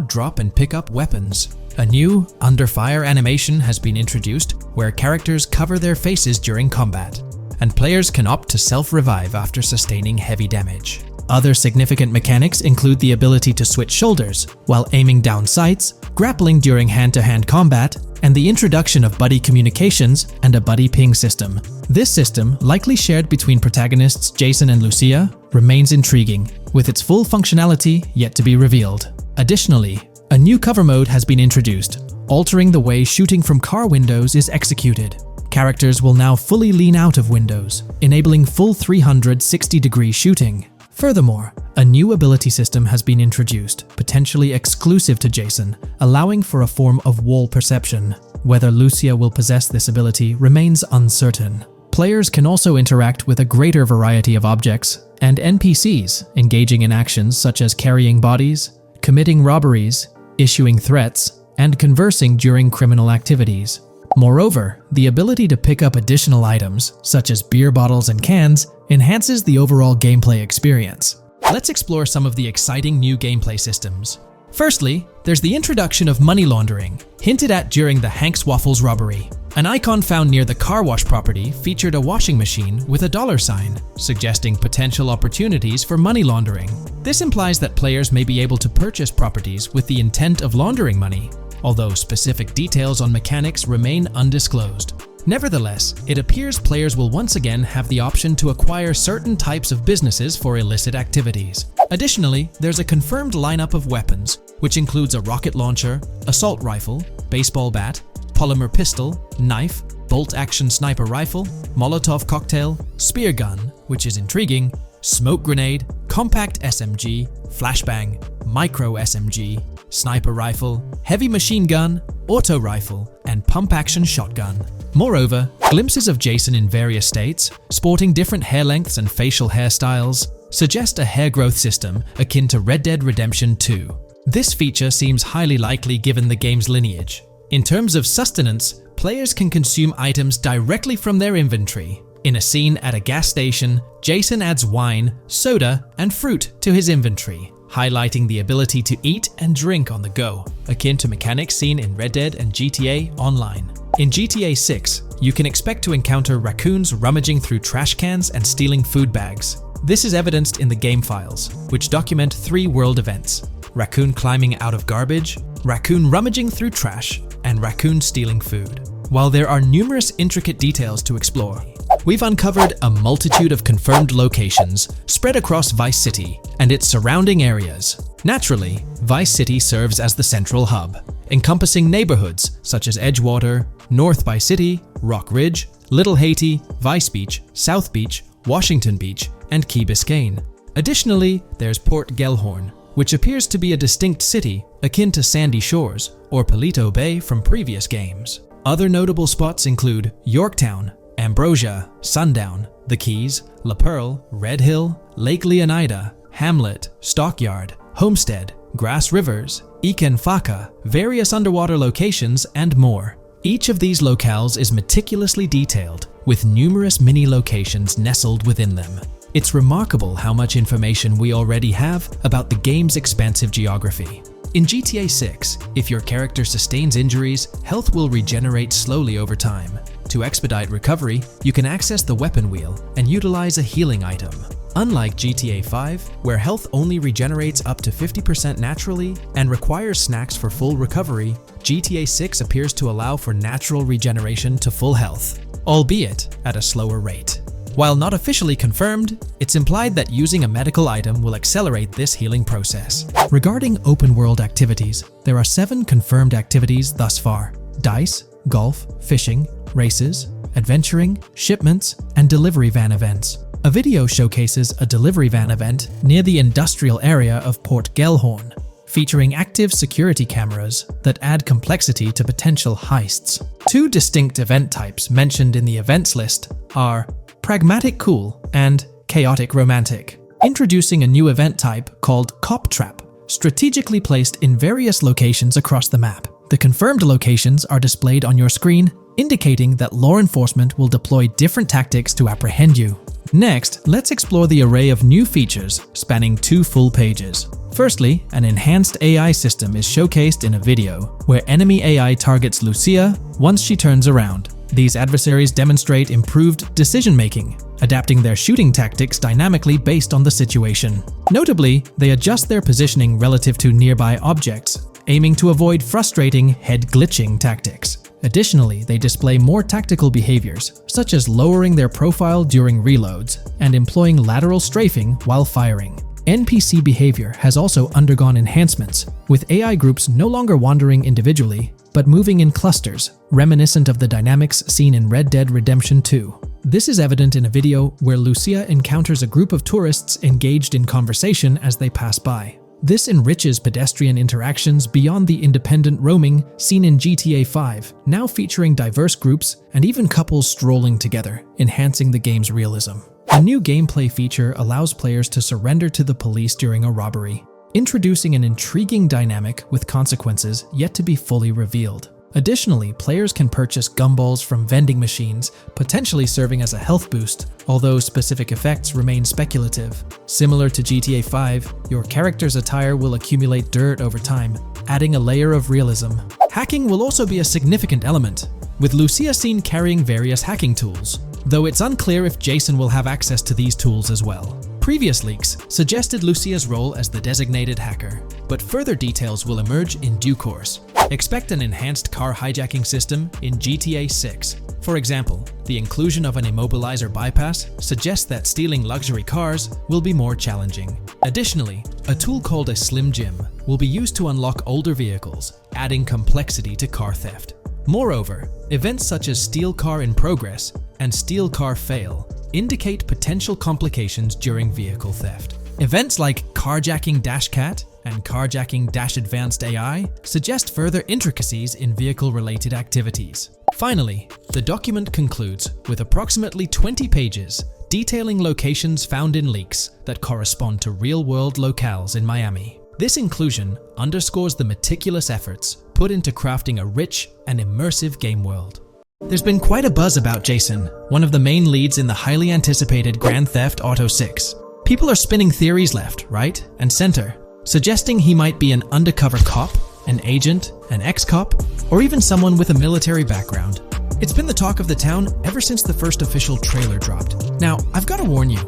drop and pick up weapons. A new under fire animation has been introduced where characters cover their faces during combat, and players can opt to self-revive after sustaining heavy damage. Other significant mechanics include the ability to switch shoulders while aiming down sights, grappling during hand-to-hand combat, and the introduction of buddy communications and a buddy ping system. This system, likely shared between protagonists Jason and LUCIA, remains intriguing, with its full functionality yet to be revealed. Additionally, a new cover mode has been introduced, altering the way shooting from car windows is executed. Characters will now fully lean out of windows, enabling full 360-degree shooting. Furthermore, a new ability system has been introduced, potentially exclusive to Jason, allowing for a form of wall perception. Whether LUCIA will possess this ability remains uncertain. Players can also interact with a greater variety of objects and NPCs, engaging in actions such as carrying bodies, committing robberies, issuing threats, and conversing during criminal activities. Moreover, the ability to pick up additional items, such as beer bottles and cans, enhances the overall gameplay experience. Let's explore some of the exciting new gameplay systems. Firstly, there's the introduction of money laundering, hinted at during the Hank's Waffles robbery. An icon found near the car wash property featured a washing machine with a $sign, suggesting potential opportunities for money laundering. This implies that players may be able to purchase properties with the intent of laundering money, although specific details on mechanics remain undisclosed. Nevertheless, it appears players will once again have the option to acquire certain types of businesses for illicit activities. Additionally, there's a confirmed lineup of weapons, which includes a rocket launcher, assault rifle, baseball bat, polymer pistol, knife, bolt-action sniper rifle, Molotov cocktail, spear gun, which is intriguing, smoke grenade, compact SMG, flashbang, micro SMG, sniper rifle, heavy machine gun, auto rifle, and pump-action shotgun. Moreover, glimpses of Jason in various states, sporting different hair lengths and facial hairstyles, suggest a hair growth system akin to Red Dead Redemption 2. This feature seems highly likely given the game's lineage. In terms of sustenance, players can consume items directly from their inventory. In a scene at a gas station, Jason adds wine, soda, and fruit to his inventory, highlighting the ability to eat and drink on the go, akin to mechanics seen in Red Dead and GTA Online. In GTA 6, you can expect to encounter raccoons rummaging through trash cans and stealing food bags. This is evidenced in the game files, which document 3 world events: raccoon climbing out of garbage, raccoon rummaging through trash, and raccoon stealing food. While there are numerous intricate details to explore, we've uncovered a multitude of confirmed locations spread across Vice City and its surrounding areas. Naturally, Vice City serves as the central hub, encompassing neighborhoods such as Edgewater, North Vice City, Rock Ridge, Little Haiti, Vice Beach, South Beach, Washington Beach, and Key Biscayne. Additionally, there's Port Gellhorn, which appears to be a distinct city akin to Sandy Shores or Palito Bay from previous games. Other notable spots include Yorktown, Ambrosia, Sundown, The Keys, La Pearl, Red Hill, Lake Leonida, Hamlet, Stockyard, Homestead, Grass Rivers, Ikenfaka, various underwater locations, and more. Each of these locales is meticulously detailed, with numerous mini-locations nestled within them. It's remarkable how much information we already have about the game's expansive geography. In GTA 6, if your character sustains injuries, health will regenerate slowly over time. To expedite recovery, you can access the weapon wheel and utilize a healing item. Unlike GTA 5, where health only regenerates up to 50% naturally and requires snacks for full recovery, GTA 6 appears to allow for natural regeneration to full health, albeit at a slower rate. While not officially confirmed, it's implied that using a medical item will accelerate this healing process. Regarding open-world activities, there are 7 confirmed activities thus far: dice, golf, fishing, races, adventuring, shipments, and delivery van events. A video showcases a delivery van event near the industrial area of Port Gellhorn, featuring active security cameras that add complexity to potential heists. 2 distinct event types mentioned in the events list are Pragmatic Cool and Chaotic Romantic, introducing a new event type called Cop Trap, strategically placed in various locations across the map. The confirmed locations are displayed on your screen, indicating that law enforcement will deploy different tactics to apprehend you. Next, let's explore the array of new features spanning 2 full pages. Firstly, an enhanced AI system is showcased in a video, where enemy AI targets Lucia once she turns around. These adversaries demonstrate improved decision-making, adapting their shooting tactics dynamically based on the situation. Notably, they adjust their positioning relative to nearby objects, aiming to avoid frustrating head-glitching tactics. Additionally, they display more tactical behaviors, such as lowering their profile during reloads and employing lateral strafing while firing. NPC behavior has also undergone enhancements, with AI groups no longer wandering individually, but moving in clusters, reminiscent of the dynamics seen in Red Dead Redemption 2. This is evident in a video where Lucia encounters a group of tourists engaged in conversation as they pass by. This enriches pedestrian interactions beyond the independent roaming seen in GTA 5, now featuring diverse groups and even couples strolling together, enhancing the game's realism. A new gameplay feature allows players to surrender to the police during a robbery, introducing an intriguing dynamic with consequences yet to be fully revealed. Additionally, players can purchase gumballs from vending machines, potentially serving as a health boost, although specific effects remain speculative. Similar to GTA 5, your character's attire will accumulate dirt over time, adding a layer of realism. Hacking will also be a significant element, with Lucia seen carrying various hacking tools, though it's unclear if Jason will have access to these tools as well. Previous leaks suggested Lucia's role as the designated hacker, but further details will emerge in due course. Expect an enhanced car hijacking system in GTA 6. For example, the inclusion of an immobilizer bypass suggests that stealing luxury cars will be more challenging. Additionally, a tool called a Slim Jim will be used to unlock older vehicles, adding complexity to car theft. Moreover, events such as Steal Car in Progress and Steal Car Fail indicate potential complications during vehicle theft. Events like Carjacking Dash Cat and carjacking-advanced AI suggest further intricacies in vehicle-related activities. Finally, the document concludes with approximately 20 pages detailing locations found in leaks that correspond to real-world locales in Miami. This inclusion underscores the meticulous efforts put into crafting a rich and immersive game world. There's been quite a buzz about Jason, one of the main leads in the highly anticipated Grand Theft Auto 6. People are spinning theories left, right, and center, suggesting he might be an undercover cop, an agent, an ex-cop, or even someone with a military background. It's been the talk of the town ever since the first official trailer dropped. Now, I've got to warn you,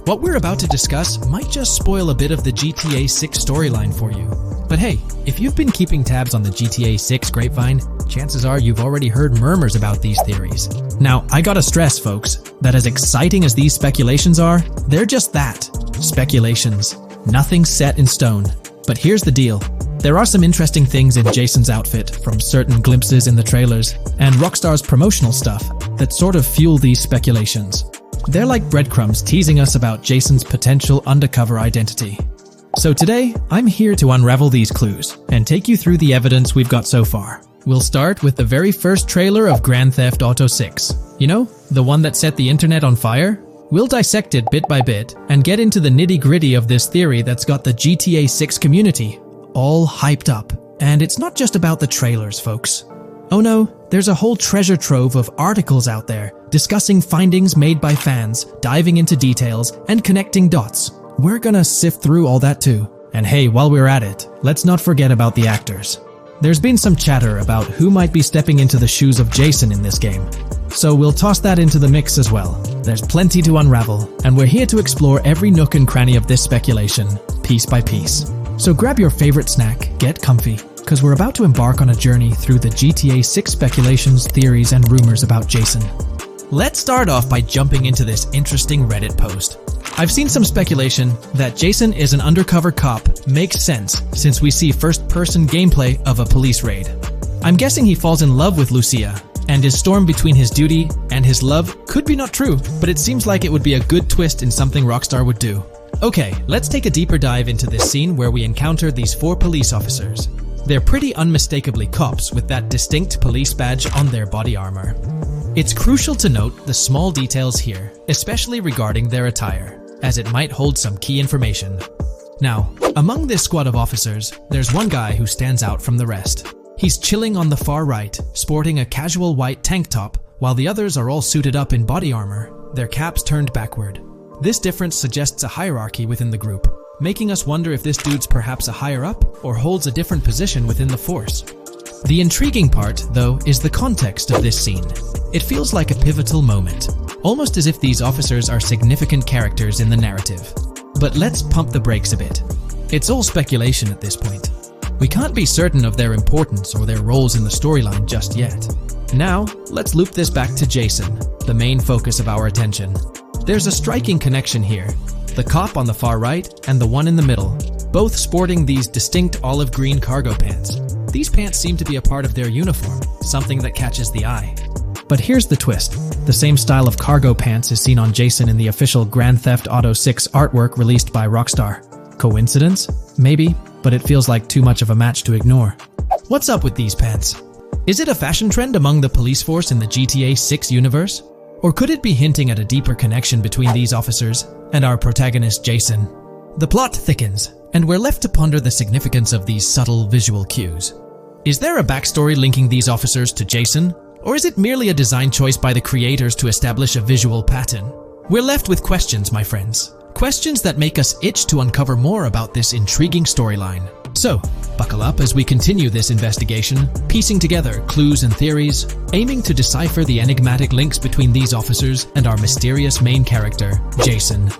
what we're about to discuss might just spoil a bit of the GTA 6 storyline for you. But hey, if you've been keeping tabs on the GTA 6 grapevine, chances are you've already heard murmurs about these theories. Now, I gotta stress, folks, that as exciting as these speculations are, they're just that, speculations. Nothing set in stone. But here's the deal. There are some interesting things in Jason's outfit from certain glimpses in the trailers and Rockstar's promotional stuff that sort of fuel these speculations. They're like breadcrumbs teasing us about Jason's potential undercover identity. So today, I'm here to unravel these clues and take you through the evidence we've got so far. We'll start with the very first trailer of Grand Theft Auto 6. You know, the one that set the internet on fire? We'll dissect it bit by bit and get into the nitty-gritty of this theory that's got the GTA 6 community all hyped up. And it's not just about the trailers, folks. Oh no, there's a whole treasure trove of articles out there discussing findings made by fans, diving into details, and connecting dots. We're gonna sift through all that too. And hey, while we're at it, let's not forget about the actors. There's been some chatter about who might be stepping into the shoes of Jason in this game. So we'll toss that into the mix as well. There's plenty to unravel, and we're here to explore every nook and cranny of this speculation, piece by piece. So grab your favorite snack, get comfy, because we're about to embark on a journey through the GTA 6 speculations, theories, and rumors about Jason. Let's start off by jumping into this interesting Reddit post. I've seen some speculation that Jason is an undercover cop makes sense since we see first-person gameplay of a police raid. I'm guessing he falls in love with LUCIA, and his storm between his duty and his love could be not true, but it seems like it would be a good twist in something Rockstar would do. Okay, let's take a deeper dive into this scene where we encounter these 4 police officers. They're pretty unmistakably cops with that distinct police badge on their body armor. It's crucial to note the small details here, especially regarding their attire, as it might hold some key information. Now, among this squad of officers, there's one guy who stands out from the rest. He's chilling on the far right, sporting a casual white tank top, while the others are all suited up in body armor, their caps turned backward. This difference suggests a hierarchy within the group, making us wonder if this dude's perhaps a higher up or holds a different position within the force. The intriguing part, though, is the context of this scene. It feels like a pivotal moment, almost as if these officers are significant characters in the narrative. But let's pump the brakes a bit. It's all speculation at this point. We can't be certain of their importance or their roles in the storyline just yet. Now, let's loop this back to Jason, the main focus of our attention. There's a striking connection here. The cop on the far right and the one in the middle, both sporting these distinct olive green cargo pants. These pants seem to be a part of their uniform, something that catches the eye. But here's the twist. The same style of cargo pants is seen on Jason in the official Grand Theft Auto 6 artwork released by Rockstar. Coincidence? Maybe, but it feels like too much of a match to ignore. What's up with these pants? Is it a fashion trend among the police force in the GTA 6 universe? Or could it be hinting at a deeper connection between these officers and our protagonist Jason? The plot thickens, and we're left to ponder the significance of these subtle visual cues. Is there a backstory linking these officers to Jason? Or is it merely a design choice by the creators to establish a visual pattern? We're left with questions, my friends. Questions that make us itch to uncover more about this intriguing storyline. So, buckle up as we continue this investigation, piecing together clues and theories, aiming to decipher the enigmatic links between these officers and our mysterious main character, Jason.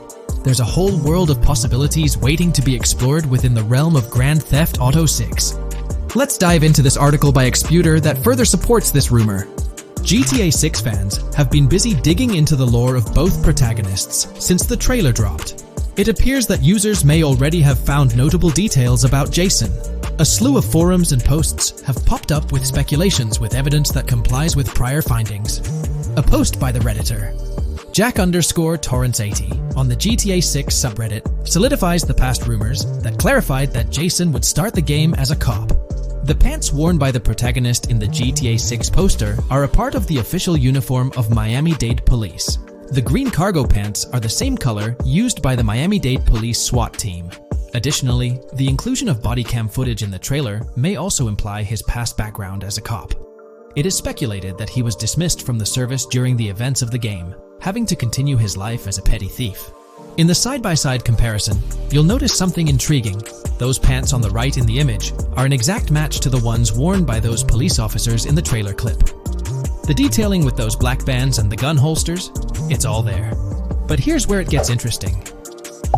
There's a whole world of possibilities waiting to be explored within the realm of Grand Theft Auto 6. Let's dive into this article by Exputer that further supports this rumor. GTA 6 fans have been busy digging into the lore of both protagonists since the trailer dropped. It appears that users may already have found notable details about Jason. A slew of forums and posts have popped up with speculations with evidence that complies with prior findings. A post by the Redditor. Jack_Torrance80 on the GTA 6 subreddit solidifies the past rumors that clarified that Jason would start the game as a cop. The pants worn by the protagonist in the GTA 6 poster are a part of the official uniform of Miami-Dade Police. The green cargo pants are the same color used by the Miami-Dade Police SWAT team. Additionally, the inclusion of body cam footage in the trailer may also imply his past background as a cop. It is speculated that he was dismissed from the service during the events of the game, having to continue his life as a petty thief. In the side-by-side comparison, you'll notice something intriguing. Those pants on the right in the image are an exact match to the ones worn by those police officers in the trailer clip. The detailing with those black bands and the gun holsters, it's all there. But here's where it gets interesting.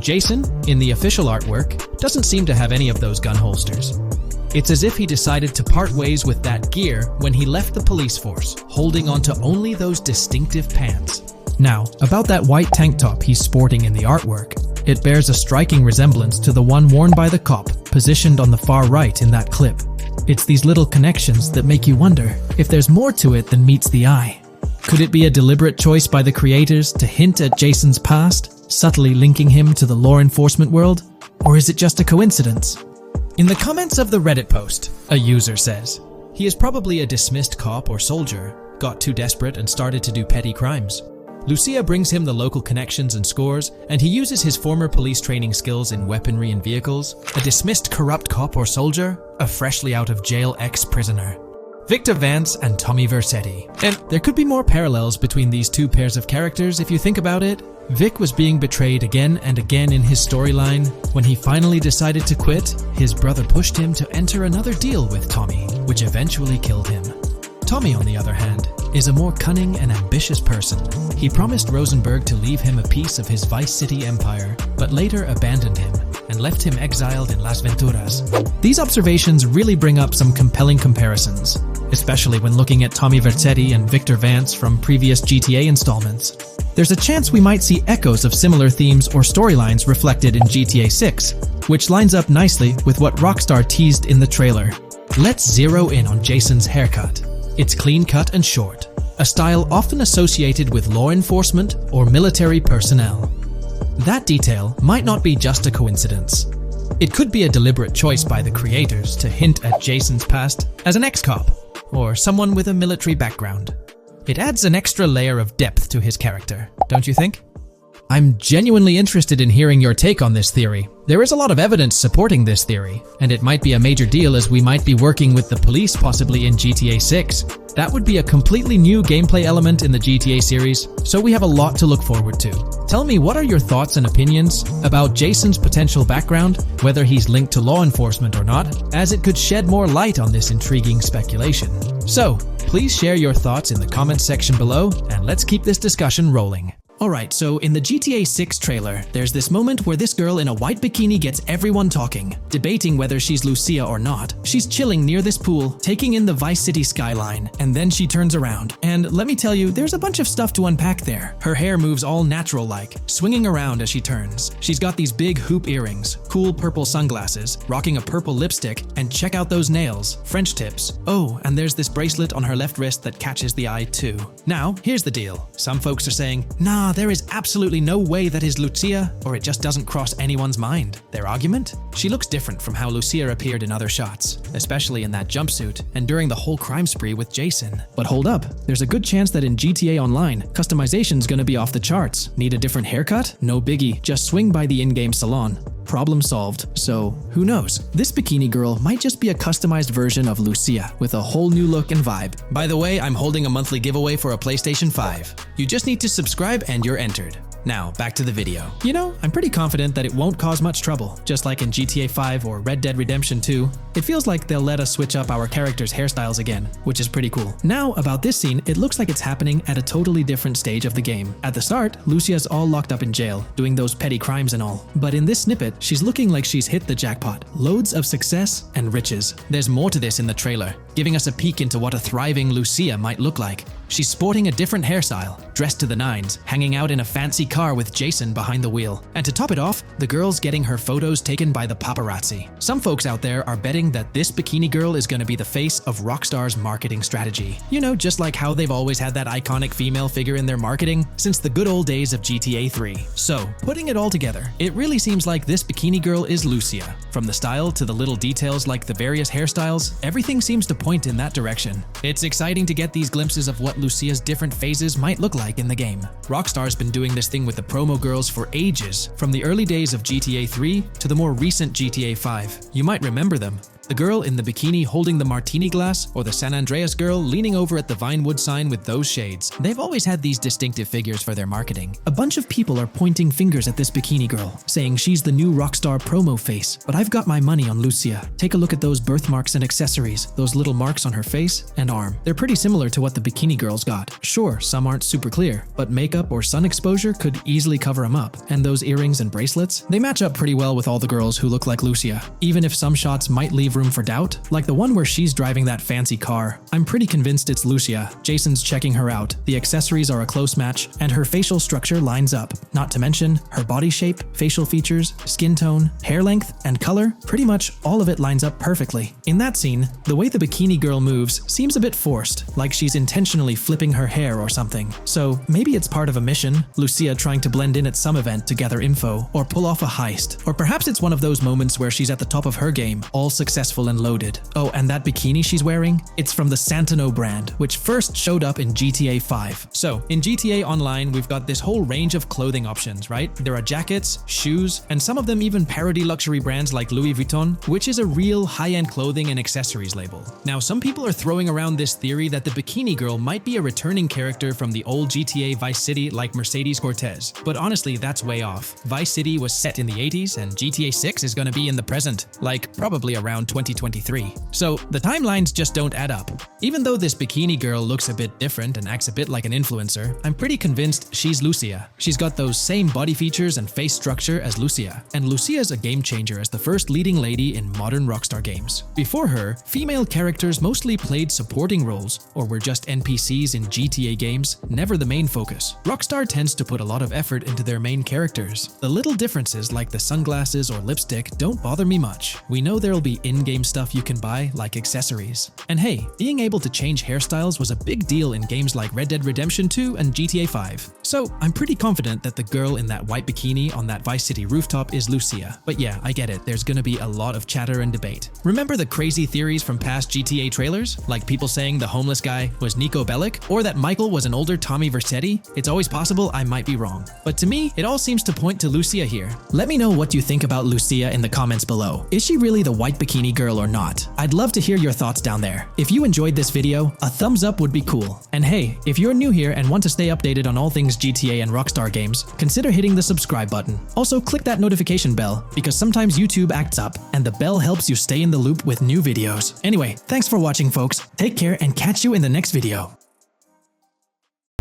Jason, in the official artwork, doesn't seem to have any of those gun holsters. It's as if he decided to part ways with that gear when he left the police force, holding onto only those distinctive pants. Now, about that white tank top he's sporting in the artwork, it bears a striking resemblance to the one worn by the cop, positioned on the far right in that clip. It's these little connections that make you wonder if there's more to it than meets the eye. Could it be a deliberate choice by the creators to hint at Jason's past, subtly linking him to the law enforcement world? Or is it just a coincidence? In the comments of the Reddit post, a user says, he is probably a dismissed cop or soldier, got too desperate and started to do petty crimes. LUCIA brings him the local connections and scores, and he uses his former police training skills in weaponry and vehicles. A dismissed corrupt cop or soldier, a freshly out of jail ex-prisoner. Victor Vance and Tommy Vercetti. And there could be more parallels between these two pairs of characters if you think about it. Vic was being betrayed again and again in his storyline. When he finally decided to quit, his brother pushed him to enter another deal with Tommy, which eventually killed him. Tommy, on the other hand, is a more cunning and ambitious person. He promised Rosenberg to leave him a piece of his Vice City empire, but later abandoned him and left him exiled in Las Venturas. These observations really bring up some compelling comparisons, especially when looking at Tommy Vercetti and Victor Vance from previous GTA installments. There's a chance we might see echoes of similar themes or storylines reflected in GTA 6, which lines up nicely with what Rockstar teased in the trailer. Let's zero in on Jason's haircut. It's clean-cut and short, a style often associated with law enforcement or military personnel. That detail might not be just a coincidence. It could be a deliberate choice by the creators to hint at Jason's past as an ex-cop or someone with a military background. It adds an extra layer of depth to his character, don't you think? I'm genuinely interested in hearing your take on this theory. There is a lot of evidence supporting this theory, and it might be a major deal as we might be working with the police possibly in GTA 6. That would be a completely new gameplay element in the GTA series, so we have a lot to look forward to. Tell me, what are your thoughts and opinions about Jason's potential background, whether he's linked to law enforcement or not, as it could shed more light on this intriguing speculation. So, please share your thoughts in the comments section below, and let's keep this discussion rolling. Alright, so in the GTA 6 trailer, there's this moment where this girl in a white bikini gets everyone talking, debating whether she's Lucia or not. She's chilling near this pool, taking in the Vice City skyline, and then she turns around. And let me tell you, there's a bunch of stuff to unpack there. Her hair moves all natural-like, swinging around as she turns. She's got these big hoop earrings, cool purple sunglasses, rocking a purple lipstick, and check out those nails, French tips. Oh, and there's this bracelet on her left wrist that catches the eye too. Now, here's the deal. Some folks are saying, nah, there is absolutely no way that is Lucia, or it just doesn't cross anyone's mind. Their argument? She looks different from how Lucia appeared in other shots, especially in that jumpsuit and during the whole crime spree with Jason. But hold up, there's a good chance that in GTA Online, customization's gonna be off the charts. Need a different haircut? No biggie, just swing by the in-game salon. Problem solved. So, who knows? This bikini girl might just be a customized version of Lucia with a whole new look and vibe. By the way, I'm holding a monthly giveaway for a PlayStation 5. You just need to subscribe and you're entered. Now, back to the video. You know, I'm pretty confident that it won't cause much trouble, just like in GTA 5 or Red Dead Redemption 2. It feels like they'll let us switch up our characters' hairstyles again, which is pretty cool. Now, about this scene, it looks like it's happening at a totally different stage of the game. At the start, Lucia's all locked up in jail, doing those petty crimes and all. But in this snippet, she's looking like she's hit the jackpot. Loads of success and riches. There's more to this in the trailer, giving us a peek into what a thriving Lucia might look like. She's sporting a different hairstyle, dressed to the nines, hanging out in a fancy car with Jason behind the wheel. And to top it off, the girl's getting her photos taken by the paparazzi. Some folks out there are betting that this bikini girl is going to be the face of Rockstar's marketing strategy. You know, just like how they've always had that iconic female figure in their marketing since the good old days of GTA 3. So, putting it all together, it really seems like this bikini girl is LUCIA. From the style to the little details like the various hairstyles, everything seems to point in that direction. It's exciting to get these glimpses of what LUCIA's different phases might look like in the game. Rockstar's been doing this thing with the promo girls for ages, from the early days of GTA 3 to the more recent GTA 5. You might remember them. The girl in the bikini holding the martini glass, or the San Andreas girl leaning over at the Vinewood sign with those shades. They've always had these distinctive figures for their marketing. A bunch of people are pointing fingers at this bikini girl, saying she's the new Rockstar promo face, but I've got my money on LUCIA. Take a look at those birthmarks and accessories, those little marks on her face and arm. They're pretty similar to what the bikini girl's got. Sure, some aren't super clear, but makeup or sun exposure could easily cover them up. And those earrings and bracelets, they match up pretty well with all the girls who look like LUCIA. Even if some shots might leave room for doubt, like the one where she's driving that fancy car. I'm pretty convinced it's LUCIA. Jason's checking her out, the accessories are a close match, and her facial structure lines up. Not to mention, her body shape, facial features, skin tone, hair length, and color, pretty much all of it lines up perfectly. In that scene, the way the bikini girl moves seems a bit forced, like she's intentionally flipping her hair or something. So maybe it's part of a mission, LUCIA trying to blend in at some event to gather info, or pull off a heist. Or perhaps it's one of those moments where she's at the top of her game, all successful and loaded. Oh, and that bikini she's wearing? It's from the Santino brand, which first showed up in GTA 5. So, in GTA Online, we've got this whole range of clothing options, right? There are jackets, shoes, and some of them even parody luxury brands like Louis Vuitton, which is a real high-end clothing and accessories label. Now, some people are throwing around this theory that the bikini girl might be a returning character from the old GTA Vice City like Mercedes Cortez. But honestly, that's way off. Vice City was set in the 80s, and GTA 6 is gonna be in the present, like probably around 2023. So the timelines just don't add up. Even though this bikini girl looks a bit different and acts a bit like an influencer, I'm pretty convinced she's LUCIA. She's got those same body features and face structure as LUCIA, and LUCIA's a game changer as the first leading lady in modern Rockstar games. Before her, female characters mostly played supporting roles or were just NPCs in GTA games, never the main focus. Rockstar tends to put a lot of effort into their main characters. The little differences like the sunglasses or lipstick don't bother me much. We know there'll be in-game stuff you can buy, like accessories. And hey, being able to change hairstyles was a big deal in games like Red Dead Redemption 2 and GTA 5. So I'm pretty confident that the girl in that white bikini on that Vice City rooftop is LUCIA. But yeah, I get it, there's gonna be a lot of chatter and debate. Remember the crazy theories from past GTA trailers? Like people saying the homeless guy was Nico Bellic, or that Michael was an older Tommy Vercetti? It's always possible I might be wrong. But to me, it all seems to point to LUCIA here. Let me know what you think about LUCIA in the comments below. Is she really the white bikini girl or not? I'd love to hear your thoughts down there. If you enjoyed this video, a thumbs up would be cool. And hey, if you're new here and want to stay updated on all things GTA and Rockstar games, consider hitting the subscribe button. Also, click that notification bell, because sometimes YouTube acts up, and the bell helps you stay in the loop with new videos. Anyway, thanks for watching, folks. Take care and catch you in the next video.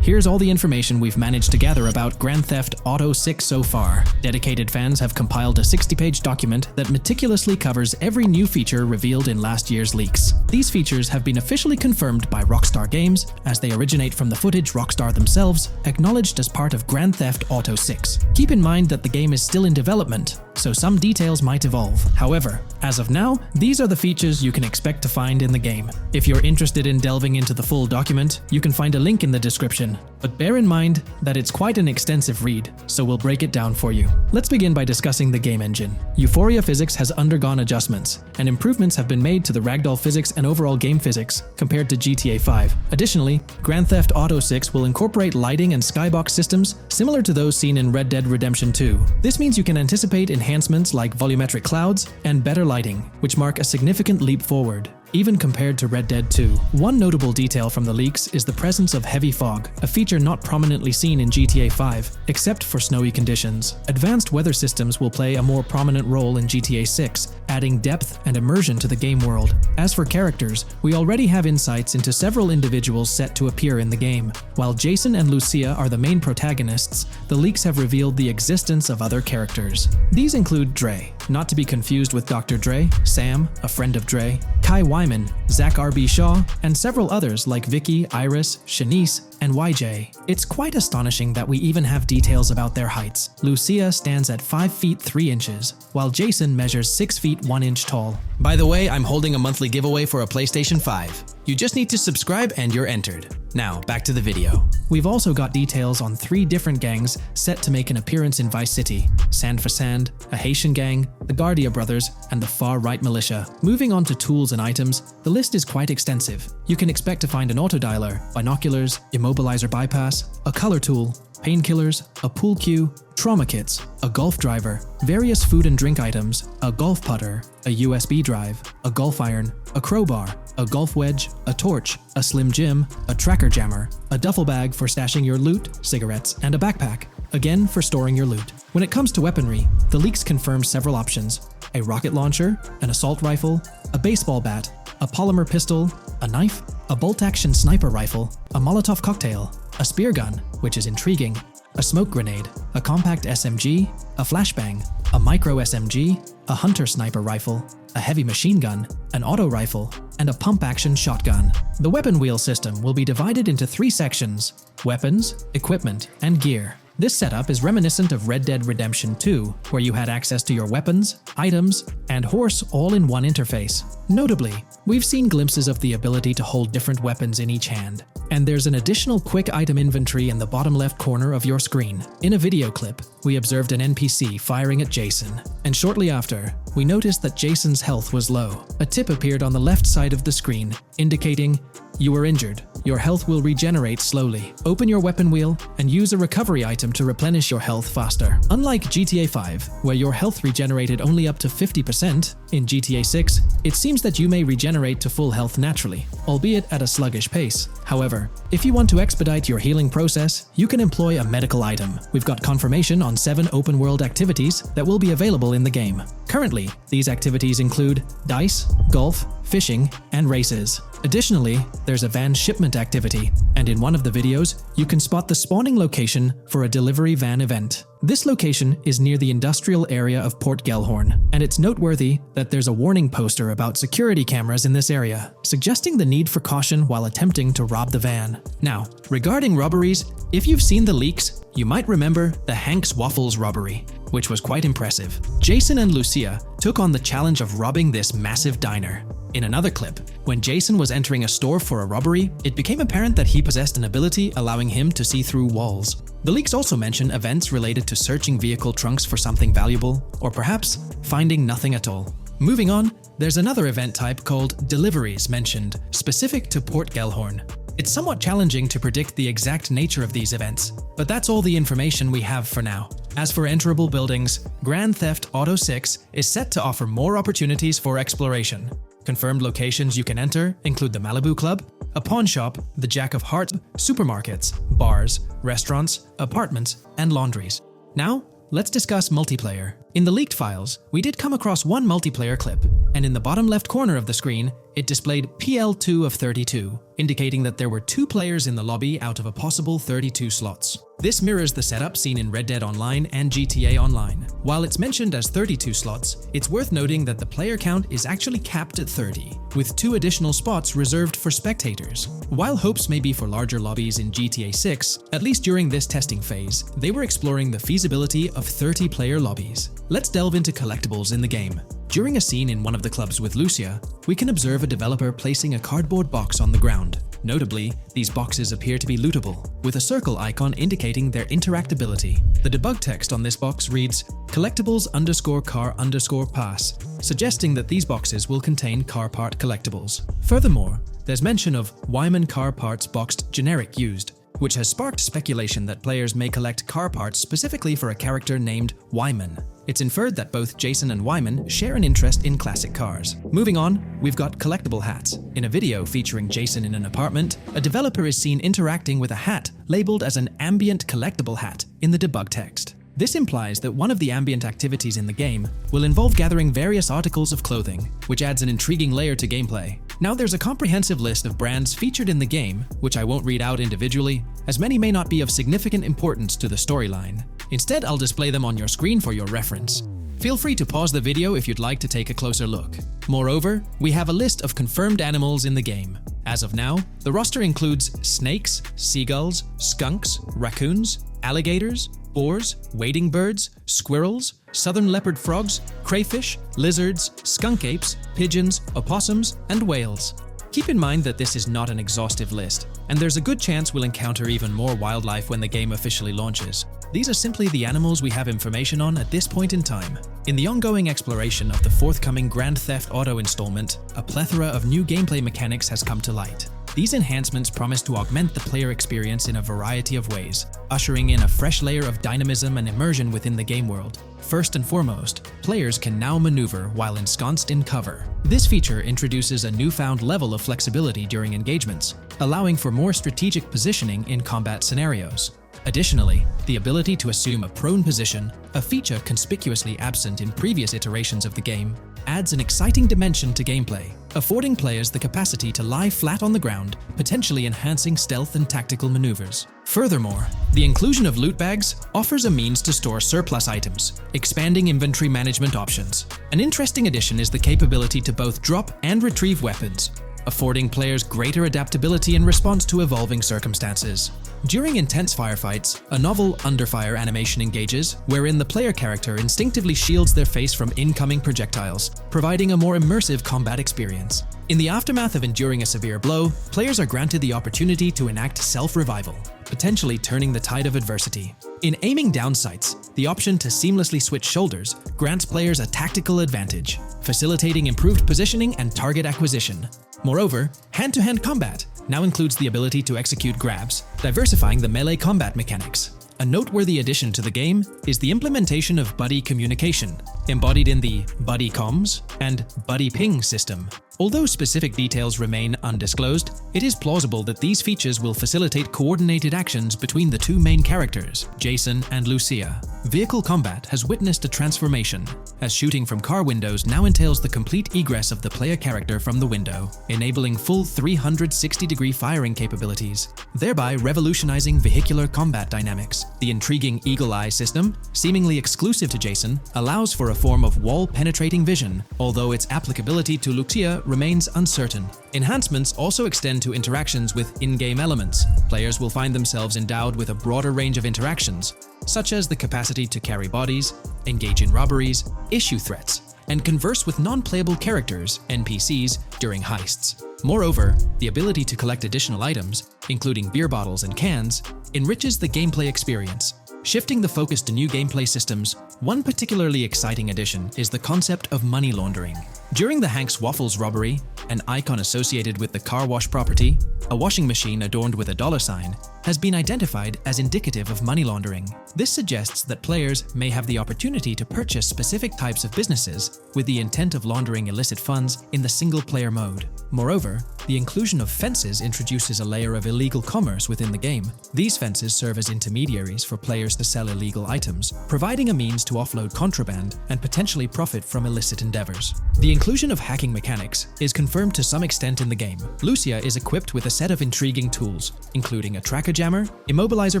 Here's all the information we've managed to gather about Grand Theft Auto 6 so far. Dedicated fans have compiled a 60-page document that meticulously covers every new feature revealed in last year's leaks. These features have been officially confirmed by Rockstar Games, as they originate from the footage Rockstar themselves, acknowledged as part of Grand Theft Auto 6. Keep in mind that the game is still in development, so some details might evolve. However, as of now, these are the features you can expect to find in the game. If you're interested in delving into the full document, you can find a link in the description. But bear in mind that it's quite an extensive read, so we'll break it down for you. Let's begin by discussing the game engine. Euphoria physics has undergone adjustments, and improvements have been made to the ragdoll physics and overall game physics compared to GTA 5. Additionally, Grand Theft Auto 6 will incorporate lighting and skybox systems similar to those seen in Red Dead Redemption 2. This means you can anticipate enhancements like volumetric clouds and better lighting, which mark a significant leap forward, even compared to Red Dead 2. One notable detail from the leaks is the presence of heavy fog, a feature not prominently seen in GTA 5, except for snowy conditions. Advanced weather systems will play a more prominent role in GTA 6, adding depth and immersion to the game world. As for characters, we already have insights into several individuals set to appear in the game. While Jason and LUCIA are the main protagonists, the leaks have revealed the existence of other characters. These include Dre, not to be confused with Dr. Dre, Sam, a friend of Dre, Kai Wyman, Zach R.B. Shaw, and several others like Vicky, Iris, Shanice, and YJ. It's quite astonishing that we even have details about their heights. Lucia stands at 5 feet 3 inches, while Jason measures 6 feet 1 inch tall. By the way, I'm holding a monthly giveaway for a PlayStation 5. You just need to subscribe and you're entered. Now, back to the video. We've also got details on 3 different gangs set to make an appearance in Vice City: Sand for Sand, a Haitian gang, the Guardia Brothers, and the Far-Right Militia. Moving on to tools and items, the list is quite extensive. You can expect to find an autodialer, binoculars, immobilizer bypass, a color tool, painkillers, a pool cue, trauma kits, a golf driver, various food and drink items, a golf putter, a USB drive, a golf iron, a crowbar, a golf wedge, a torch, a slim jim, a tracker jammer, a duffel bag for stashing your loot, cigarettes, and a backpack, again for storing your loot. When it comes to weaponry, the leaks confirm several options: a rocket launcher, an assault rifle, a baseball bat, a polymer pistol, a knife, a bolt-action sniper rifle, a Molotov cocktail, a spear gun, which is intriguing, a smoke grenade, a compact SMG, a flashbang, a micro SMG, a hunter sniper rifle, a heavy machine gun, an auto rifle, and a pump-action shotgun. The weapon wheel system will be divided into 3 sections: weapons, equipment, and gear. This setup is reminiscent of Red Dead Redemption 2, where you had access to your weapons, items, and horse all in one interface. Notably, we've seen glimpses of the ability to hold different weapons in each hand, and there's an additional quick item inventory in the bottom left corner of your screen. In a video clip, we observed an NPC firing at Jason, and shortly after, we noticed that Jason's health was low. A tip appeared on the left side of the screen, indicating, "You were injured. Your health will regenerate slowly. Open your weapon wheel and use a recovery item to replenish your health faster." Unlike GTA 5, where your health regenerated only up to 50%, in GTA 6, it seems that you may regenerate to full health naturally, albeit at a sluggish pace. However, if you want to expedite your healing process, you can employ a medical item. We've got confirmation on 7 open-world activities that will be available in the game. Currently, these activities include dice, golf, fishing, and races. Additionally, there's a van shipment activity, and in one of the videos, you can spot the spawning location for a delivery van event. This location is near the industrial area of Port Gellhorn, and it's noteworthy that there's a warning poster about security cameras in this area, suggesting the need for caution while attempting to rob the van. Now, regarding robberies, if you've seen the leaks, you might remember the Hank's Waffles robbery, which was quite impressive. Jason and Lucia took on the challenge of robbing this massive diner. In another clip, when Jason was entering a store for a robbery, it became apparent that he possessed an ability allowing him to see through walls. The leaks also mention events related to searching vehicle trunks for something valuable, or perhaps finding nothing at all. Moving on, there's another event type called deliveries mentioned, specific to Port Gellhorn. It's somewhat challenging to predict the exact nature of these events, but that's all the information we have for now. As for enterable buildings, Grand Theft Auto 6 is set to offer more opportunities for exploration. Confirmed locations you can enter include the Malibu Club, a pawn shop, the Jack of Hearts, supermarkets, bars, restaurants, apartments, and laundries. Now, let's discuss multiplayer. In the leaked files, we did come across one multiplayer clip, and in the bottom left corner of the screen, it displayed PL2 of 32, indicating that there were 2 players in the lobby out of a possible 32 slots. This mirrors the setup seen in Red Dead Online and GTA Online. While it's mentioned as 32 slots, it's worth noting that the player count is actually capped at 30, with 2 additional spots reserved for spectators. While hopes may be for larger lobbies in GTA 6, at least during this testing phase, they were exploring the feasibility of 30-player lobbies. Let's delve into collectibles in the game. During a scene in one of the clubs with Lucia, we can observe a developer placing a cardboard box on the ground. Notably, these boxes appear to be lootable, with a circle icon indicating their interactability. The debug text on this box reads, collectibles_car_pass, suggesting that these boxes will contain car part collectibles. Furthermore, there's mention of Wyman car parts boxed generic used, which has sparked speculation that players may collect car parts specifically for a character named Wyman. It's inferred that both Jason and Wyman share an interest in classic cars. Moving on, we've got collectible hats. In a video featuring Jason in an apartment, a developer is seen interacting with a hat labeled as an ambient collectible hat in the debug text. This implies that one of the ambient activities in the game will involve gathering various articles of clothing, which adds an intriguing layer to gameplay. Now there's a comprehensive list of brands featured in the game, which I won't read out individually, as many may not be of significant importance to the storyline. Instead, I'll display them on your screen for your reference. Feel free to pause the video if you'd like to take a closer look. Moreover, we have a list of confirmed animals in the game. As of now, the roster includes snakes, seagulls, skunks, raccoons, alligators, boars, wading birds, squirrels, southern leopard frogs, crayfish, lizards, skunk apes, pigeons, opossums, and whales. Keep in mind that this is not an exhaustive list, and there's a good chance we'll encounter even more wildlife when the game officially launches. These are simply the animals we have information on at this point in time. In the ongoing exploration of the forthcoming Grand Theft Auto installment, a plethora of new gameplay mechanics has come to light. These enhancements promise to augment the player experience in a variety of ways, ushering in a fresh layer of dynamism and immersion within the game world. First and foremost, players can now maneuver while ensconced in cover. This feature introduces a newfound level of flexibility during engagements, allowing for more strategic positioning in combat scenarios. Additionally, the ability to assume a prone position, a feature conspicuously absent in previous iterations of the game, adds an exciting dimension to gameplay, affording players the capacity to lie flat on the ground, potentially enhancing stealth and tactical maneuvers. Furthermore, the inclusion of loot bags offers a means to store surplus items, expanding inventory management options. An interesting addition is the capability to both drop and retrieve weapons, affording players greater adaptability in response to evolving circumstances. During intense firefights, a novel under-fire animation engages, wherein the player character instinctively shields their face from incoming projectiles, providing a more immersive combat experience. In the aftermath of enduring a severe blow, players are granted the opportunity to enact self-revival, potentially turning the tide of adversity. In aiming down sights, the option to seamlessly switch shoulders grants players a tactical advantage, facilitating improved positioning and target acquisition. Moreover, hand-to-hand combat now includes the ability to execute grabs, diversifying the melee combat mechanics. A noteworthy addition to the game is the implementation of buddy communication, embodied in the Buddy Comms and Buddy Ping system. Although specific details remain undisclosed, it is plausible that these features will facilitate coordinated actions between the two main characters, Jason and Lucia. Vehicle combat has witnessed a transformation, as shooting from car windows now entails the complete egress of the player character from the window, enabling full 360-degree firing capabilities, thereby revolutionizing vehicular combat dynamics. The intriguing Eagle Eye system, seemingly exclusive to Jason, allows for a form of wall-penetrating vision, although its applicability to Lucia remains uncertain. Enhancements also extend to interactions with in-game elements. Players will find themselves endowed with a broader range of interactions, such as the capacity to carry bodies, engage in robberies, issue threats, and converse with non-playable characters, NPCs, during heists. Moreover, the ability to collect additional items, including beer bottles and cans, enriches the gameplay experience. Shifting the focus to new gameplay systems, one particularly exciting addition is the concept of money laundering. During the Hank's Waffles robbery, an icon associated with the car wash property, a washing machine adorned with a dollar sign, has been identified as indicative of money laundering. This suggests that players may have the opportunity to purchase specific types of businesses with the intent of laundering illicit funds in the single-player mode. Moreover, the inclusion of fences introduces a layer of illegal commerce within the game. These fences serve as intermediaries for players to sell illegal items, providing a means to offload contraband and potentially profit from illicit endeavors. The inclusion of hacking mechanics is confirmed to some extent in the game. Lucia is equipped with a set of intriguing tools, including a tracker jammer, immobilizer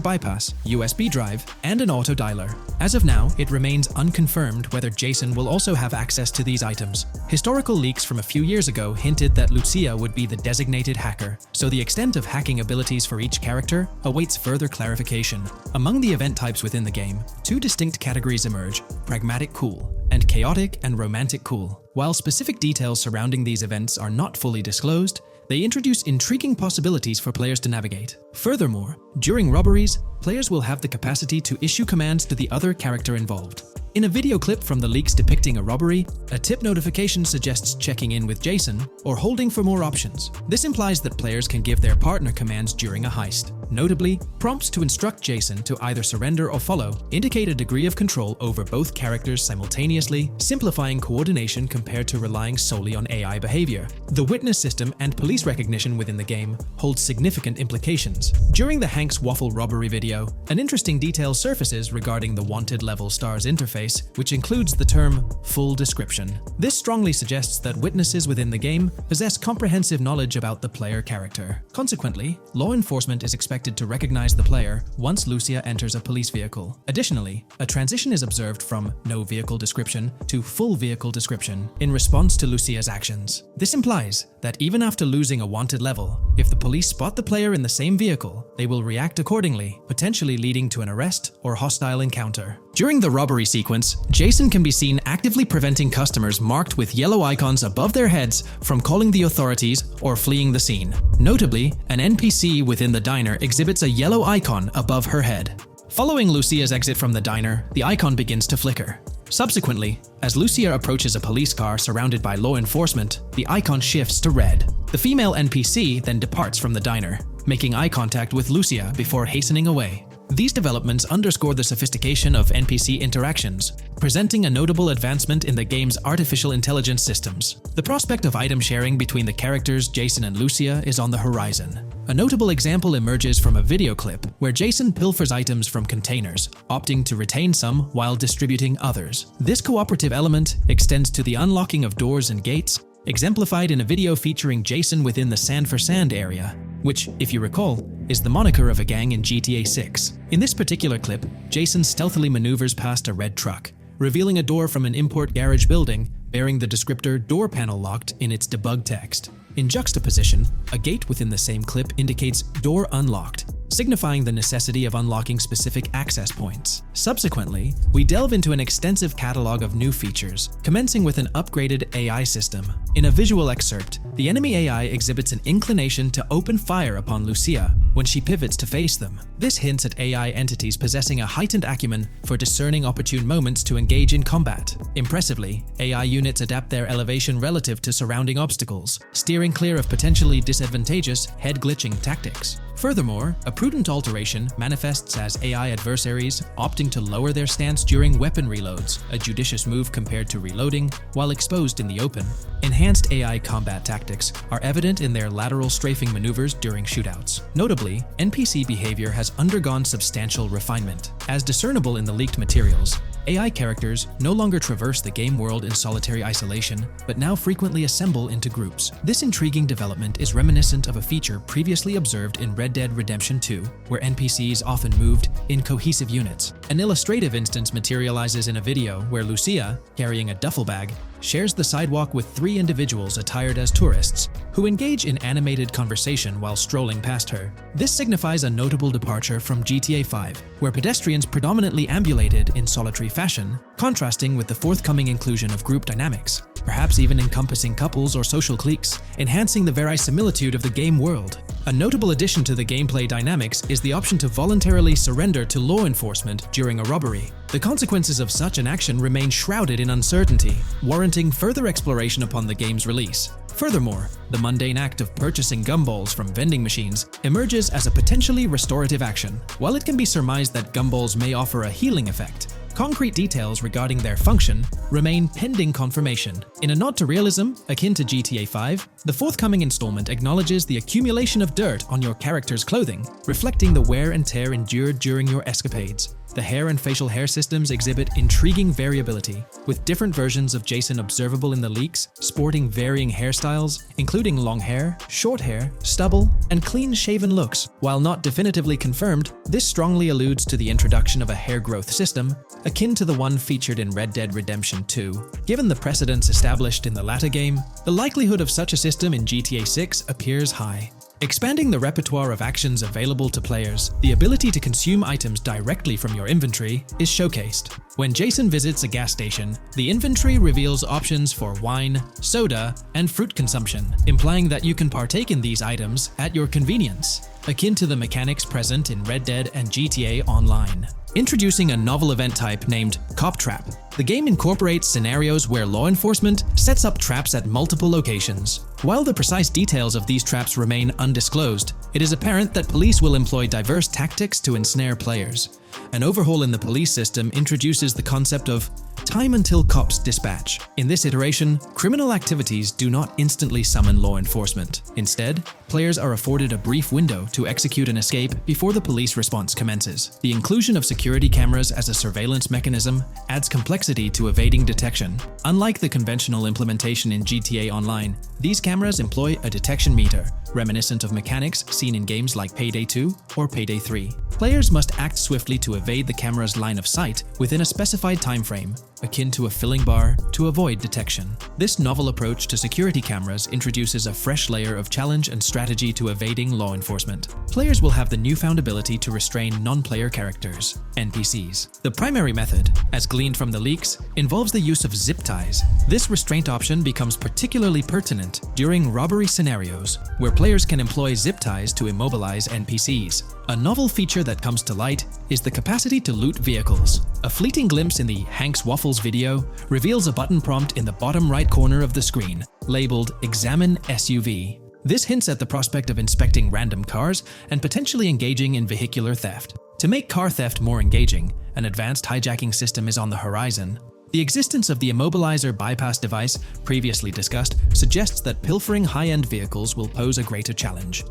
bypass, USB drive, and an auto dialer. As of now, it remains unconfirmed whether Jason will also have access to these items. Historical leaks from a few years ago hinted that LUCIA would be the designated hacker, so the extent of hacking abilities for each character awaits further clarification. Among the event types within the game, two distinct categories emerge: pragmatic cool and chaotic and romantic cool. While specific details surrounding these events are not fully disclosed, they introduce intriguing possibilities for players to navigate. Furthermore, during robberies, players will have the capacity to issue commands to the other character involved. In a video clip from the leaks depicting a robbery, a tip notification suggests checking in with Jason or holding for more options. This implies that players can give their partner commands during a heist. Notably, prompts to instruct Jason to either surrender or follow indicate a degree of control over both characters simultaneously, simplifying coordination compared to relying solely on AI behavior. The witness system and police recognition within the game hold significant implications. During the Hank's Waffle robbery video, video, an interesting detail surfaces regarding the wanted level star's interface, which includes the term full description. This strongly suggests that witnesses within the game possess comprehensive knowledge about the player character. Consequently, law enforcement is expected to recognize the player once LUCIA enters a police vehicle. Additionally, a transition is observed from no vehicle description to full vehicle description in response to LUCIA's actions. This implies that even after losing a wanted level, if the police spot the player in the same vehicle, they will react accordingly, potentially leading to an arrest or hostile encounter. During the robbery sequence, Jason can be seen actively preventing customers marked with yellow icons above their heads from calling the authorities or fleeing the scene. Notably, an NPC within the diner exhibits a yellow icon above her head. Following Lucia's exit from the diner, the icon begins to flicker. Subsequently, as Lucia approaches a police car surrounded by law enforcement, the icon shifts to red. The female NPC then departs from the diner, making eye contact with Lucia before hastening away. These developments underscore the sophistication of NPC interactions, presenting a notable advancement in the game's artificial intelligence systems. The prospect of item sharing between the characters Jason and Lucia is on the horizon. A notable example emerges from a video clip where Jason pilfers items from containers, opting to retain some while distributing others. This cooperative element extends to the unlocking of doors and gates, exemplified in a video featuring Jason within the Sand for Sand area, which, if you recall, is the moniker of a gang in GTA 6. In this particular clip, Jason stealthily maneuvers past a red truck, revealing a door from an import garage building bearing the descriptor "door panel locked" in its debug text. In juxtaposition, a gate within the same clip indicates "door unlocked," signifying the necessity of unlocking specific access points. Subsequently, we delve into an extensive catalog of new features, commencing with an upgraded AI system. In a visual excerpt, the enemy AI exhibits an inclination to open fire upon Lucia when she pivots to face them. This hints at AI entities possessing a heightened acumen for discerning opportune moments to engage in combat. Impressively, AI units adapt their elevation relative to surrounding obstacles, steering clear of potentially disadvantageous head-glitching tactics. Furthermore, a prudent alteration manifests as AI adversaries opting to lower their stance during weapon reloads, a judicious move compared to reloading while exposed in the open. Enhanced AI combat tactics are evident in their lateral strafing maneuvers during shootouts. Notably, NPC behavior has undergone substantial refinement. As discernible in the leaked materials, AI characters no longer traverse the game world in solitary isolation, but now frequently assemble into groups. This intriguing development is reminiscent of a feature previously observed in Red Dead Redemption 2, where NPCs often moved in cohesive units. An illustrative instance materializes in a video where Lucia, carrying a duffel bag, shares the sidewalk with 3 individuals attired as tourists, who engage in animated conversation while strolling past her. This signifies a notable departure from GTA 5, where pedestrians predominantly ambulated in solitary fashion, contrasting with the forthcoming inclusion of group dynamics, perhaps even encompassing couples or social cliques, enhancing the verisimilitude of the game world. A notable addition to the gameplay dynamics is the option to voluntarily surrender to law enforcement during a robbery. The consequences of such an action remain shrouded in uncertainty, warranting further exploration upon the game's release. Furthermore, the mundane act of purchasing gumballs from vending machines emerges as a potentially restorative action. While it can be surmised that gumballs may offer a healing effect, concrete details regarding their function remain pending confirmation. In a nod to realism, akin to GTA 5, the forthcoming installment acknowledges the accumulation of dirt on your character's clothing, reflecting the wear and tear endured during your escapades. The hair and facial hair systems exhibit intriguing variability, with different versions of Jason observable in the leaks, sporting varying hairstyles, including long hair, short hair, stubble, and clean-shaven looks. While not definitively confirmed, this strongly alludes to the introduction of a hair growth system, akin to the one featured in Red Dead Redemption 2. Given the precedents established in the latter game, the likelihood of such a system in GTA 6 appears high. Expanding the repertoire of actions available to players, the ability to consume items directly from your inventory is showcased. When Jason visits a gas station, the inventory reveals options for wine, soda, and fruit consumption, implying that you can partake in these items at your convenience, akin to the mechanics present in Red Dead and GTA Online. Introducing a novel event type named Cop Trap, the game incorporates scenarios where law enforcement sets up traps at multiple locations. While the precise details of these traps remain undisclosed, it is apparent that police will employ diverse tactics to ensnare players. An overhaul in the police system introduces the concept of Time until cops dispatch. In this iteration, criminal activities do not instantly summon law enforcement. Instead, players are afforded a brief window to execute an escape before the police response commences. The inclusion of security cameras as a surveillance mechanism adds complexity to evading detection. Unlike the conventional implementation in GTA Online, these cameras employ a detection meter, reminiscent of mechanics seen in games like Payday 2 or Payday 3. Players must act swiftly to evade the camera's line of sight within a specified time frame, akin to a filling bar, to avoid detection. This novel approach to security cameras introduces a fresh layer of challenge and strategy to evading law enforcement. Players will have the newfound ability to restrain non-player characters, NPCs. The primary method, as gleaned from the leaks, involves the use of zip ties. This restraint option becomes particularly pertinent during robbery scenarios, where players can employ zip ties to immobilize NPCs. A novel feature that comes to light is the capacity to loot vehicles. A fleeting glimpse in the Hank's Waffles video reveals a button prompt in the bottom right corner of the screen, labeled Examine SUV. This hints at the prospect of inspecting random cars and potentially engaging in vehicular theft. To make car theft more engaging, an advanced hijacking system is on the horizon. The existence of the immobilizer bypass device, previously discussed, suggests that pilfering high-end vehicles will pose a greater challenge.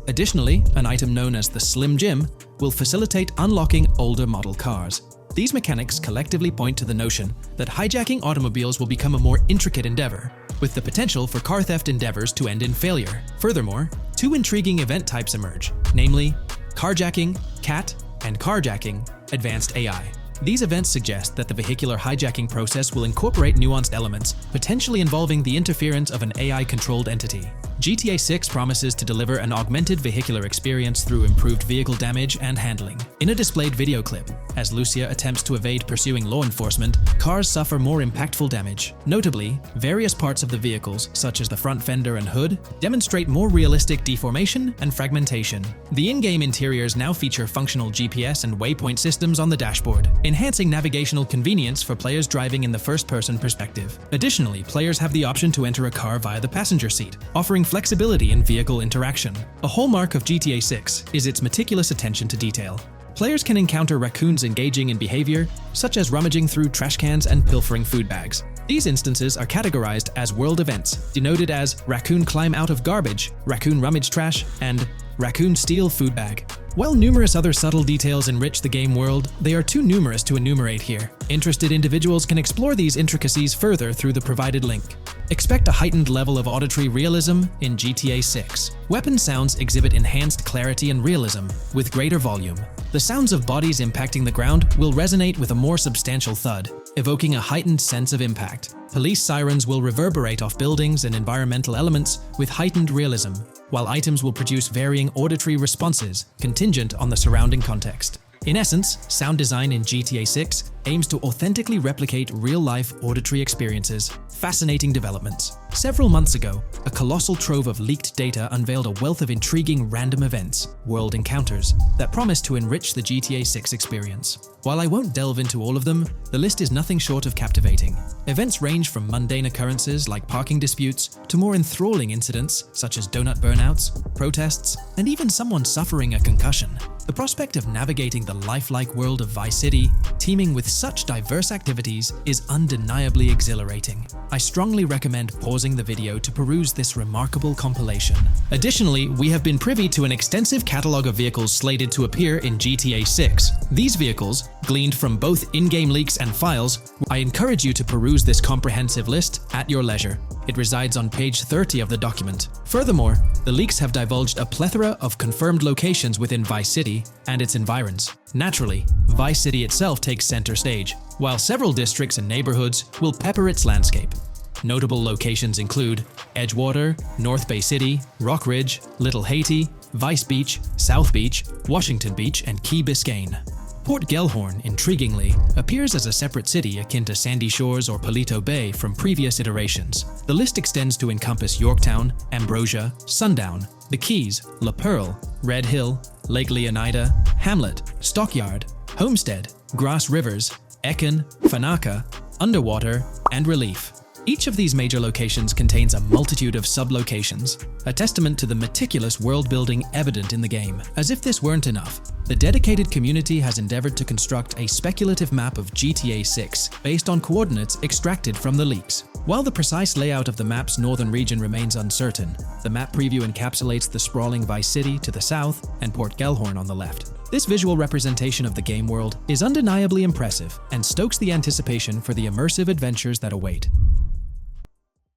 Additionally, an item known as the Slim Jim will facilitate unlocking older model cars. These mechanics collectively point to the notion that hijacking automobiles will become a more intricate endeavor, with the potential for car theft endeavors to end in failure. Furthermore, two intriguing event types emerge, namely carjacking, CAT, and carjacking, advanced AI. These events suggest that the vehicular hijacking process will incorporate nuanced elements, potentially involving the interference of an AI-controlled entity. GTA 6 promises to deliver an augmented vehicular experience through improved vehicle damage and handling. In a displayed video clip, as Lucia attempts to evade pursuing law enforcement, cars suffer more impactful damage. Notably, various parts of the vehicles, such as the front fender and hood, demonstrate more realistic deformation and fragmentation. The in-game interiors now feature functional GPS and waypoint systems on the dashboard, enhancing navigational convenience for players driving in the first-person perspective. Additionally, players have the option to enter a car via the passenger seat, offering flexibility in vehicle interaction. A hallmark of GTA 6 is its meticulous attention to detail. Players can encounter raccoons engaging in behavior, such as rummaging through trash cans and pilfering food bags. These instances are categorized as world events, denoted as raccoon climb out of garbage, raccoon rummage trash, and raccoon steal food bag. While numerous other subtle details enrich the game world, they are too numerous to enumerate here. Interested individuals can explore these intricacies further through the provided link. Expect a heightened level of auditory realism in GTA 6. Weapon sounds exhibit enhanced clarity and realism, with greater volume. The sounds of bodies impacting the ground will resonate with a more substantial thud, evoking a heightened sense of impact. Police sirens will reverberate off buildings and environmental elements with heightened realism, while items will produce varying auditory responses contingent on the surrounding context. In essence, sound design in GTA 6 aims to authentically replicate real-life auditory experiences. Fascinating developments. Several months ago, a colossal trove of leaked data unveiled a wealth of intriguing random events, world encounters, that promise to enrich the GTA 6 experience. While I won't delve into all of them, the list is nothing short of captivating. Events range from mundane occurrences like parking disputes to more enthralling incidents such as donut burnouts, protests, and even someone suffering a concussion. The prospect of navigating the lifelike world of Vice City, teeming with such diverse activities, is undeniably exhilarating. I strongly recommend pausing the video to peruse this remarkable compilation. Additionally, we have been privy to an extensive catalog of vehicles slated to appear in GTA 6. These vehicles, gleaned from both in-game leaks and files, I encourage you to peruse this comprehensive list at your leisure. It resides on page 30 of the document. Furthermore, the leaks have divulged a plethora of confirmed locations within Vice City and its environs. Naturally, Vice City itself takes center stage, while several districts and neighborhoods will pepper its landscape. Notable locations include Edgewater, North Bay City, Rock Ridge, Little Haiti, Vice Beach, South Beach, Washington Beach, and Key Biscayne. Port Gellhorn, intriguingly, appears as a separate city akin to Sandy Shores or Palito Bay from previous iterations. The list extends to encompass Yorktown, Ambrosia, Sundown, the Keys, La Pearl, Red Hill, Lake Leonida, Hamlet, Stockyard, Homestead, Grass Rivers, Ekin, Fanaka, Underwater, and Relief. Each of these major locations contains a multitude of sub-locations, a testament to the meticulous world-building evident in the game. As if this weren't enough, the dedicated community has endeavored to construct a speculative map of GTA 6 based on coordinates extracted from the leaks. While the precise layout of the map's northern region remains uncertain, the map preview encapsulates the sprawling Vice City to the south and Port Gellhorn on the left. This visual representation of the game world is undeniably impressive and stokes the anticipation for the immersive adventures that await.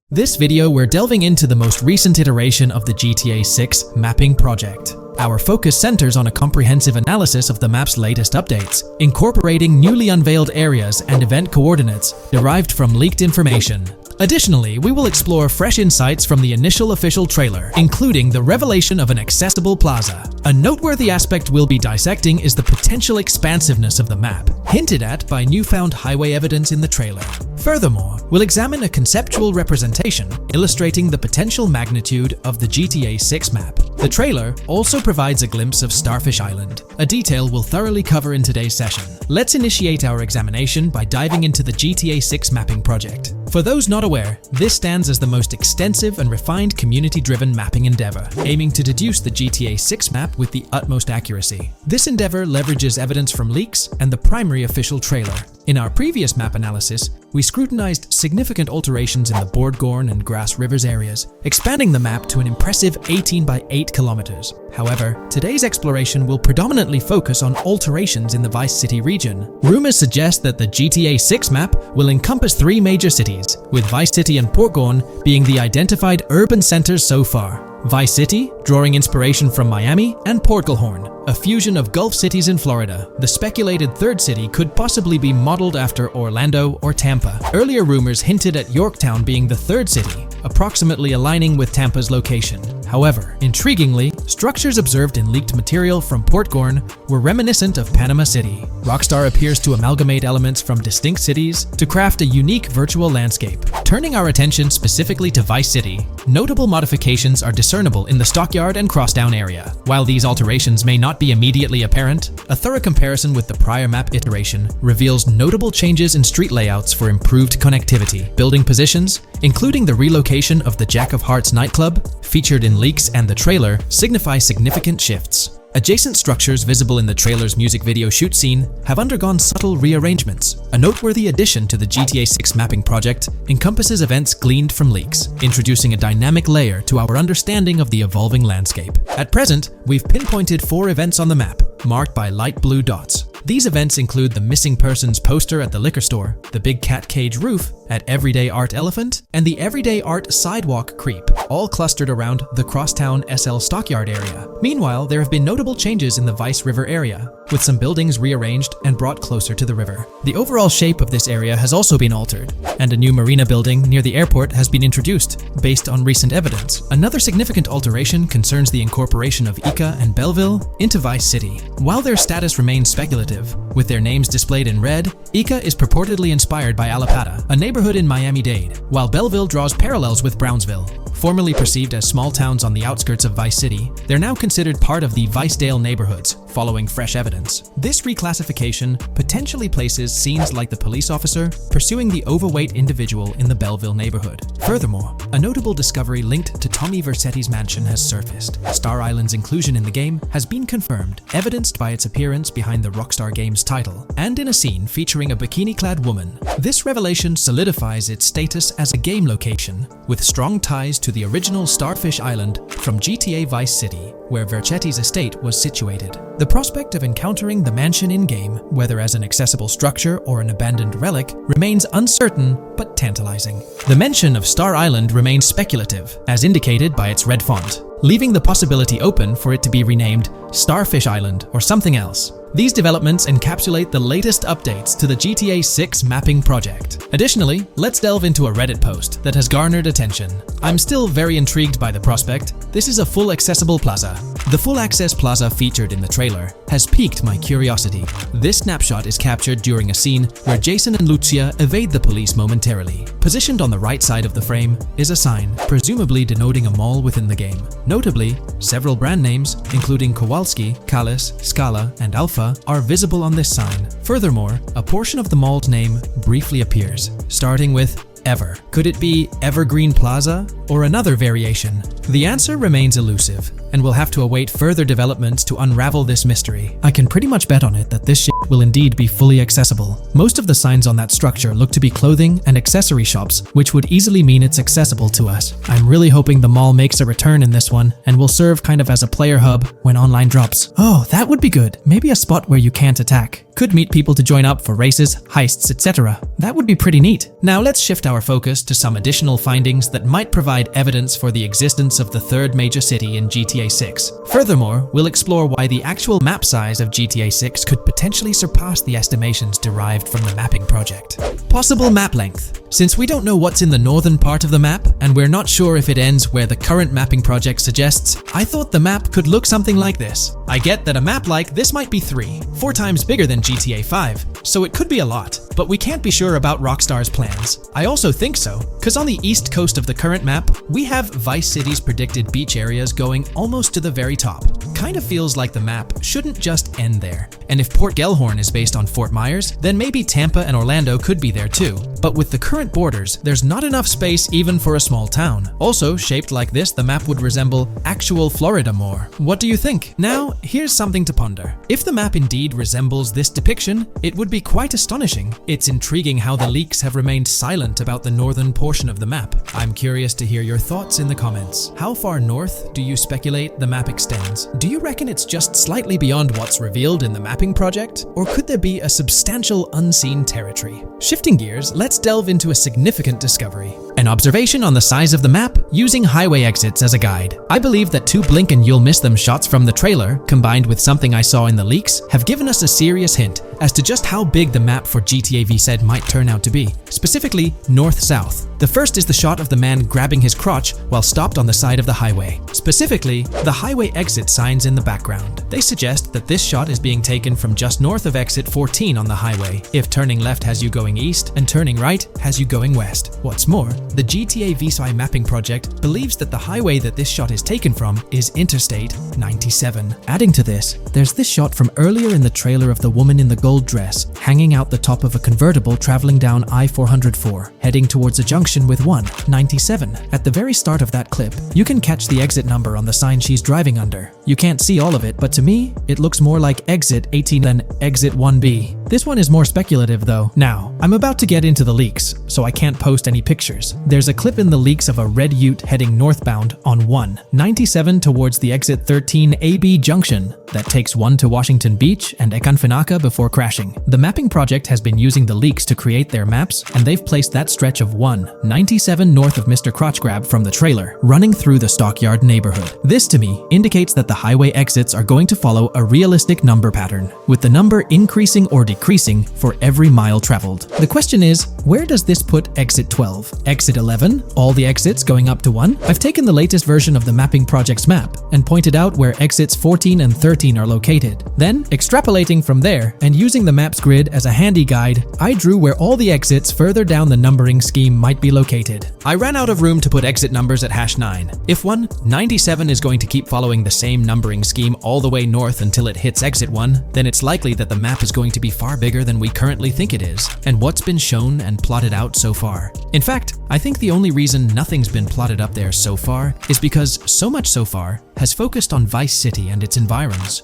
This video, we're delving into the most recent iteration of the GTA 6 mapping project. Our focus centers on a comprehensive analysis of the map's latest updates, incorporating newly unveiled areas and event coordinates derived from leaked information. Additionally, we will explore fresh insights from the initial official trailer, including the revelation of an accessible plaza. A noteworthy aspect we'll be dissecting is the potential expansiveness of the map, hinted at by newfound highway evidence in the trailer. Furthermore, we'll examine a conceptual representation illustrating the potential magnitude of the GTA 6 map. The trailer also provides a glimpse of Starfish Island, a detail we'll thoroughly cover in today's session. Let's initiate our examination by diving into the GTA 6 mapping project. For those not aware, this stands as the most extensive and refined community-driven mapping endeavor, aiming to deduce the GTA 6 map with the utmost accuracy. This endeavor leverages evidence from leaks and the primary official trailer. In our previous map analysis, we scrutinized significant alterations in the Bordgorn and Grass Rivers areas, expanding the map to an impressive 18 by 8 kilometers. However, today's exploration will predominantly focus on alterations in the Vice City region. Rumors suggest that the GTA 6 map will encompass 3 major cities, with Vice City and Portgorn being the identified urban centers so far. Vice City, drawing inspiration from Miami, and Port Gellhorn, a fusion of Gulf cities in Florida. The speculated third city could possibly be modeled after Orlando or Tampa. Earlier rumors hinted at Yorktown being the third city, approximately aligning with Tampa's location. However, intriguingly, structures observed in leaked material from Portgorn were reminiscent of Panama City. Rockstar appears to amalgamate elements from distinct cities to craft a unique virtual landscape. Turning our attention specifically to Vice City, notable modifications are discernible in the Stockyard and Crosstown area. While these alterations may not be immediately apparent, a thorough comparison with the prior map iteration reveals notable changes in street layouts for improved connectivity. Building positions, including the relocation of the Jack of Hearts nightclub, featured in leaks and the trailer, signify significant shifts. Adjacent structures visible in the trailer's music video shoot scene have undergone subtle rearrangements. A noteworthy addition to the GTA 6 mapping project encompasses events gleaned from leaks, introducing a dynamic layer to our understanding of the evolving landscape. At present, we've pinpointed 4 events on the map, marked by light blue dots. These events include the missing persons poster at the liquor store, the big cat cage roof at Everyday Art Elephant, and the Everyday Art Sidewalk Creep, all clustered around the Crosstown SL Stockyard area. Meanwhile, there have been notable changes in the Vice River area, with some buildings rearranged and brought closer to the river. The overall shape of this area has also been altered, and a new marina building near the airport has been introduced, based on recent evidence. Another significant alteration concerns the incorporation of Ica and Belleville into Vice City. While their status remains speculative, with their names displayed in red, Ica is purportedly inspired by Allapattah, a neighborhood in Miami-Dade, while Belleville draws parallels with Brownsville. Formerly perceived as small towns on the outskirts of Vice City, they're now considered part of the Vicedale neighborhoods, following fresh evidence. This reclassification potentially places scenes like the police officer pursuing the overweight individual in the Belleville neighborhood. Furthermore, a notable discovery linked to Tommy Vercetti's mansion has surfaced. Star Island's inclusion in the game has been confirmed, evidenced by its appearance behind the Rockstar Games title, and in a scene featuring a bikini-clad woman. This revelation solidifies its status as a game location, with strong ties to the original Starfish Island from GTA Vice City, where Vercetti's estate was situated. The prospect of encountering the mansion in-game, whether as an accessible structure or an abandoned relic, remains uncertain but tantalizing. The mention of Star Island remains speculative, as indicated by its red font, leaving the possibility open for it to be renamed Starfish Island or something else. These developments encapsulate the latest updates to the GTA 6 mapping project. Additionally, let's delve into a Reddit post that has garnered attention. I'm still very intrigued by the prospect. This is a full accessible plaza. The full access plaza featured in the trailer has piqued my curiosity. This snapshot is captured during a scene where Jason and Lucia evade the police momentarily. Positioned on the right side of the frame is a sign, presumably denoting a mall within the game. Notably, several brand names, including Kowalski, Callis, Scala, and Alpha, are visible on this sign. Furthermore, a portion of the mall's name briefly appears, starting with ever. Could it be Evergreen Plaza or another variation? The answer remains elusive, and we'll have to await further developments to unravel this mystery. I can pretty much bet on it that this shit will indeed be fully accessible. Most of the signs on that structure look to be clothing and accessory shops, which would easily mean it's accessible to us. I'm really hoping the mall makes a return in this one and will serve kind of as a player hub when online drops. Oh, that would be good. Maybe a spot where you can't attack. Could meet people to join up for races, heists, etc. That would be pretty neat. Now let's shift our focus to some additional findings that might provide evidence for the existence of the third major city in GTA 6. Furthermore, we'll explore why the actual map size of GTA 6 could potentially surpass the estimations derived from the mapping project. Possible map length. Since we don't know what's in the northern part of the map, and we're not sure if it ends where the current mapping project suggests, I thought the map could look something like this. I get that a map like this might be 4 times bigger than GTA 5, so it could be a lot, but we can't be sure about Rockstar's plans. I also think so, because on the east coast of the current map, we have Vice City's predicted beach areas going almost to the very top. Kind of feels like the map shouldn't just end there. And if Port Gellhorn is based on Fort Myers, then maybe Tampa and Orlando could be there too. But with the current borders, there's not enough space even for a small town. Also, shaped like this, the map would resemble actual Florida more. What do you think? Now, here's something to ponder. If the map indeed resembles this depiction, it would be quite astonishing. It's intriguing how the leaks have remained silent about the northern portion of the map. I'm curious to hear your thoughts in the comments. How far north do you speculate the map extends? Do you reckon it's just slightly beyond what's revealed in the mapping project? Or could there be a substantial unseen territory? Shifting gears, let's delve into a significant discovery. An observation on the size of the map using highway exits as a guide. I believe that 2 blink and you'll miss them shots from the trailer, combined with something I saw in the leaks, have given us a serious hint as to just how big the map for GTA V said might turn out to be. Specifically, north-south. The first is the shot of the man grabbing his crotch while stopped on the side of the highway. Specifically, the highway exit signs in the background. They suggest that this shot is being taken from just north of exit 14 on the highway, if turning left has you going east and turning right has you going west. What's more, the GTA V mapping project believes that the highway that this shot is taken from is Interstate 97. Adding to this, there's this shot from earlier in the trailer of the woman in the gold dress hanging out the top of a convertible traveling down I-404, heading towards a junction with 197. At the very start of that clip, you can catch the exit number on the sign she's driving under. You can't see all of it, but to me, it looks more like exit 18 than exit 1B. This one is more speculative though. Now, I'm about to get into the leaks, so I can't post any pictures. There's a clip in the leaks of a red ute heading northbound on 197 towards the exit 13 AB junction that takes 1 to Washington Beach and Ekanfinaka before crashing. The mapping project has been using the leaks to create their maps, and they've placed that stretch of 197 north of Mr. Crotch Grab from the trailer, running through the Stockyard neighborhood. This to me indicates that the highway exits are going to follow a realistic number pattern, with the number increasing or decreasing for every mile traveled. The question is, where does this put exit 12? Exit 11? All the exits going up to 1? I've taken the latest version of the mapping project's map and pointed out where exits 14 and 13 are located. Then, extrapolating from there and using the map's grid as a handy guide, I drew where all the exits further down the numbering scheme might be located. I ran out of room to put exit numbers at #9. If 197 is going to keep following the same numbering scheme all the way north until it hits exit 1, then it's likely that the map is going to be far bigger than we currently think it is, and what's been shown and plotted out so far. In fact, I think the only reason nothing's been plotted up there so far is because so much so far has focused on Vice City and its environs.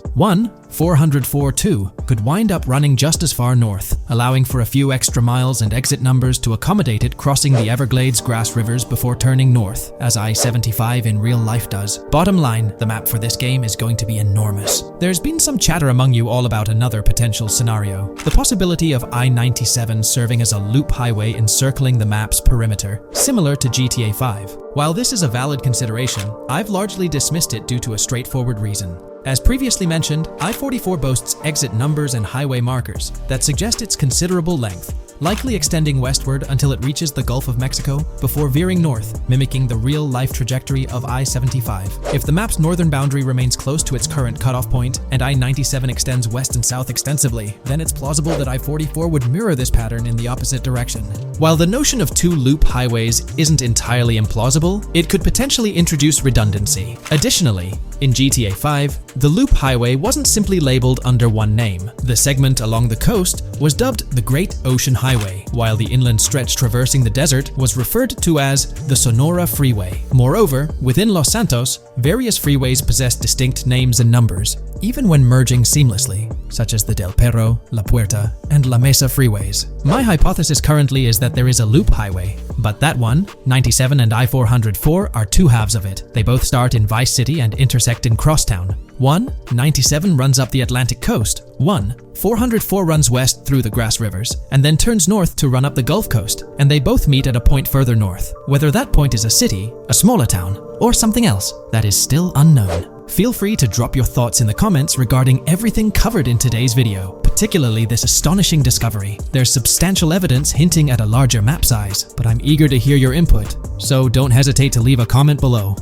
404.2 could wind up running just as far north, allowing for a few extra miles and exit numbers to accommodate it crossing the Everglades grass rivers before turning north, as I-75 in real life does. Bottom line, the map for this game is going to be enormous. There's been some chatter among you all about another potential scenario, the possibility of I-97 serving as a loop highway encircling the map's perimeter, similar to GTA 5. While this is a valid consideration, I've largely dismissed it due to a straightforward reason. As previously mentioned, I-44 boasts exit numbers and highway markers that suggest its considerable length, likely extending westward until it reaches the Gulf of Mexico before veering north, mimicking the real-life trajectory of I-75. If the map's northern boundary remains close to its current cutoff point and I-97 extends west and south extensively, then it's plausible that I-44 would mirror this pattern in the opposite direction. While the notion of two loop highways isn't entirely implausible, it could potentially introduce redundancy. Additionally, in GTA 5, the loop highway wasn't simply labeled under one name. The segment along the coast was dubbed the Great Ocean Highway, while the inland stretch traversing the desert was referred to as the Sonora Freeway. Moreover, within Los Santos, various freeways possess distinct names and numbers, even when merging seamlessly, such as the Del Perro, La Puerta, and La Mesa freeways. My hypothesis currently is that there is a loop highway, but that one, 97 and I-404, are two halves of it. They both start in Vice City and intersect in Crosstown. 97 runs up the Atlantic coast. 404 runs west through the Grass Rivers, and then turns north to run up the Gulf Coast, and they both meet at a point further north. Whether that point is a city, a smaller town, or something else, that is still unknown. Feel free to drop your thoughts in the comments regarding everything covered in today's video, particularly this astonishing discovery. There's substantial evidence hinting at a larger map size, but I'm eager to hear your input, so don't hesitate to leave a comment below.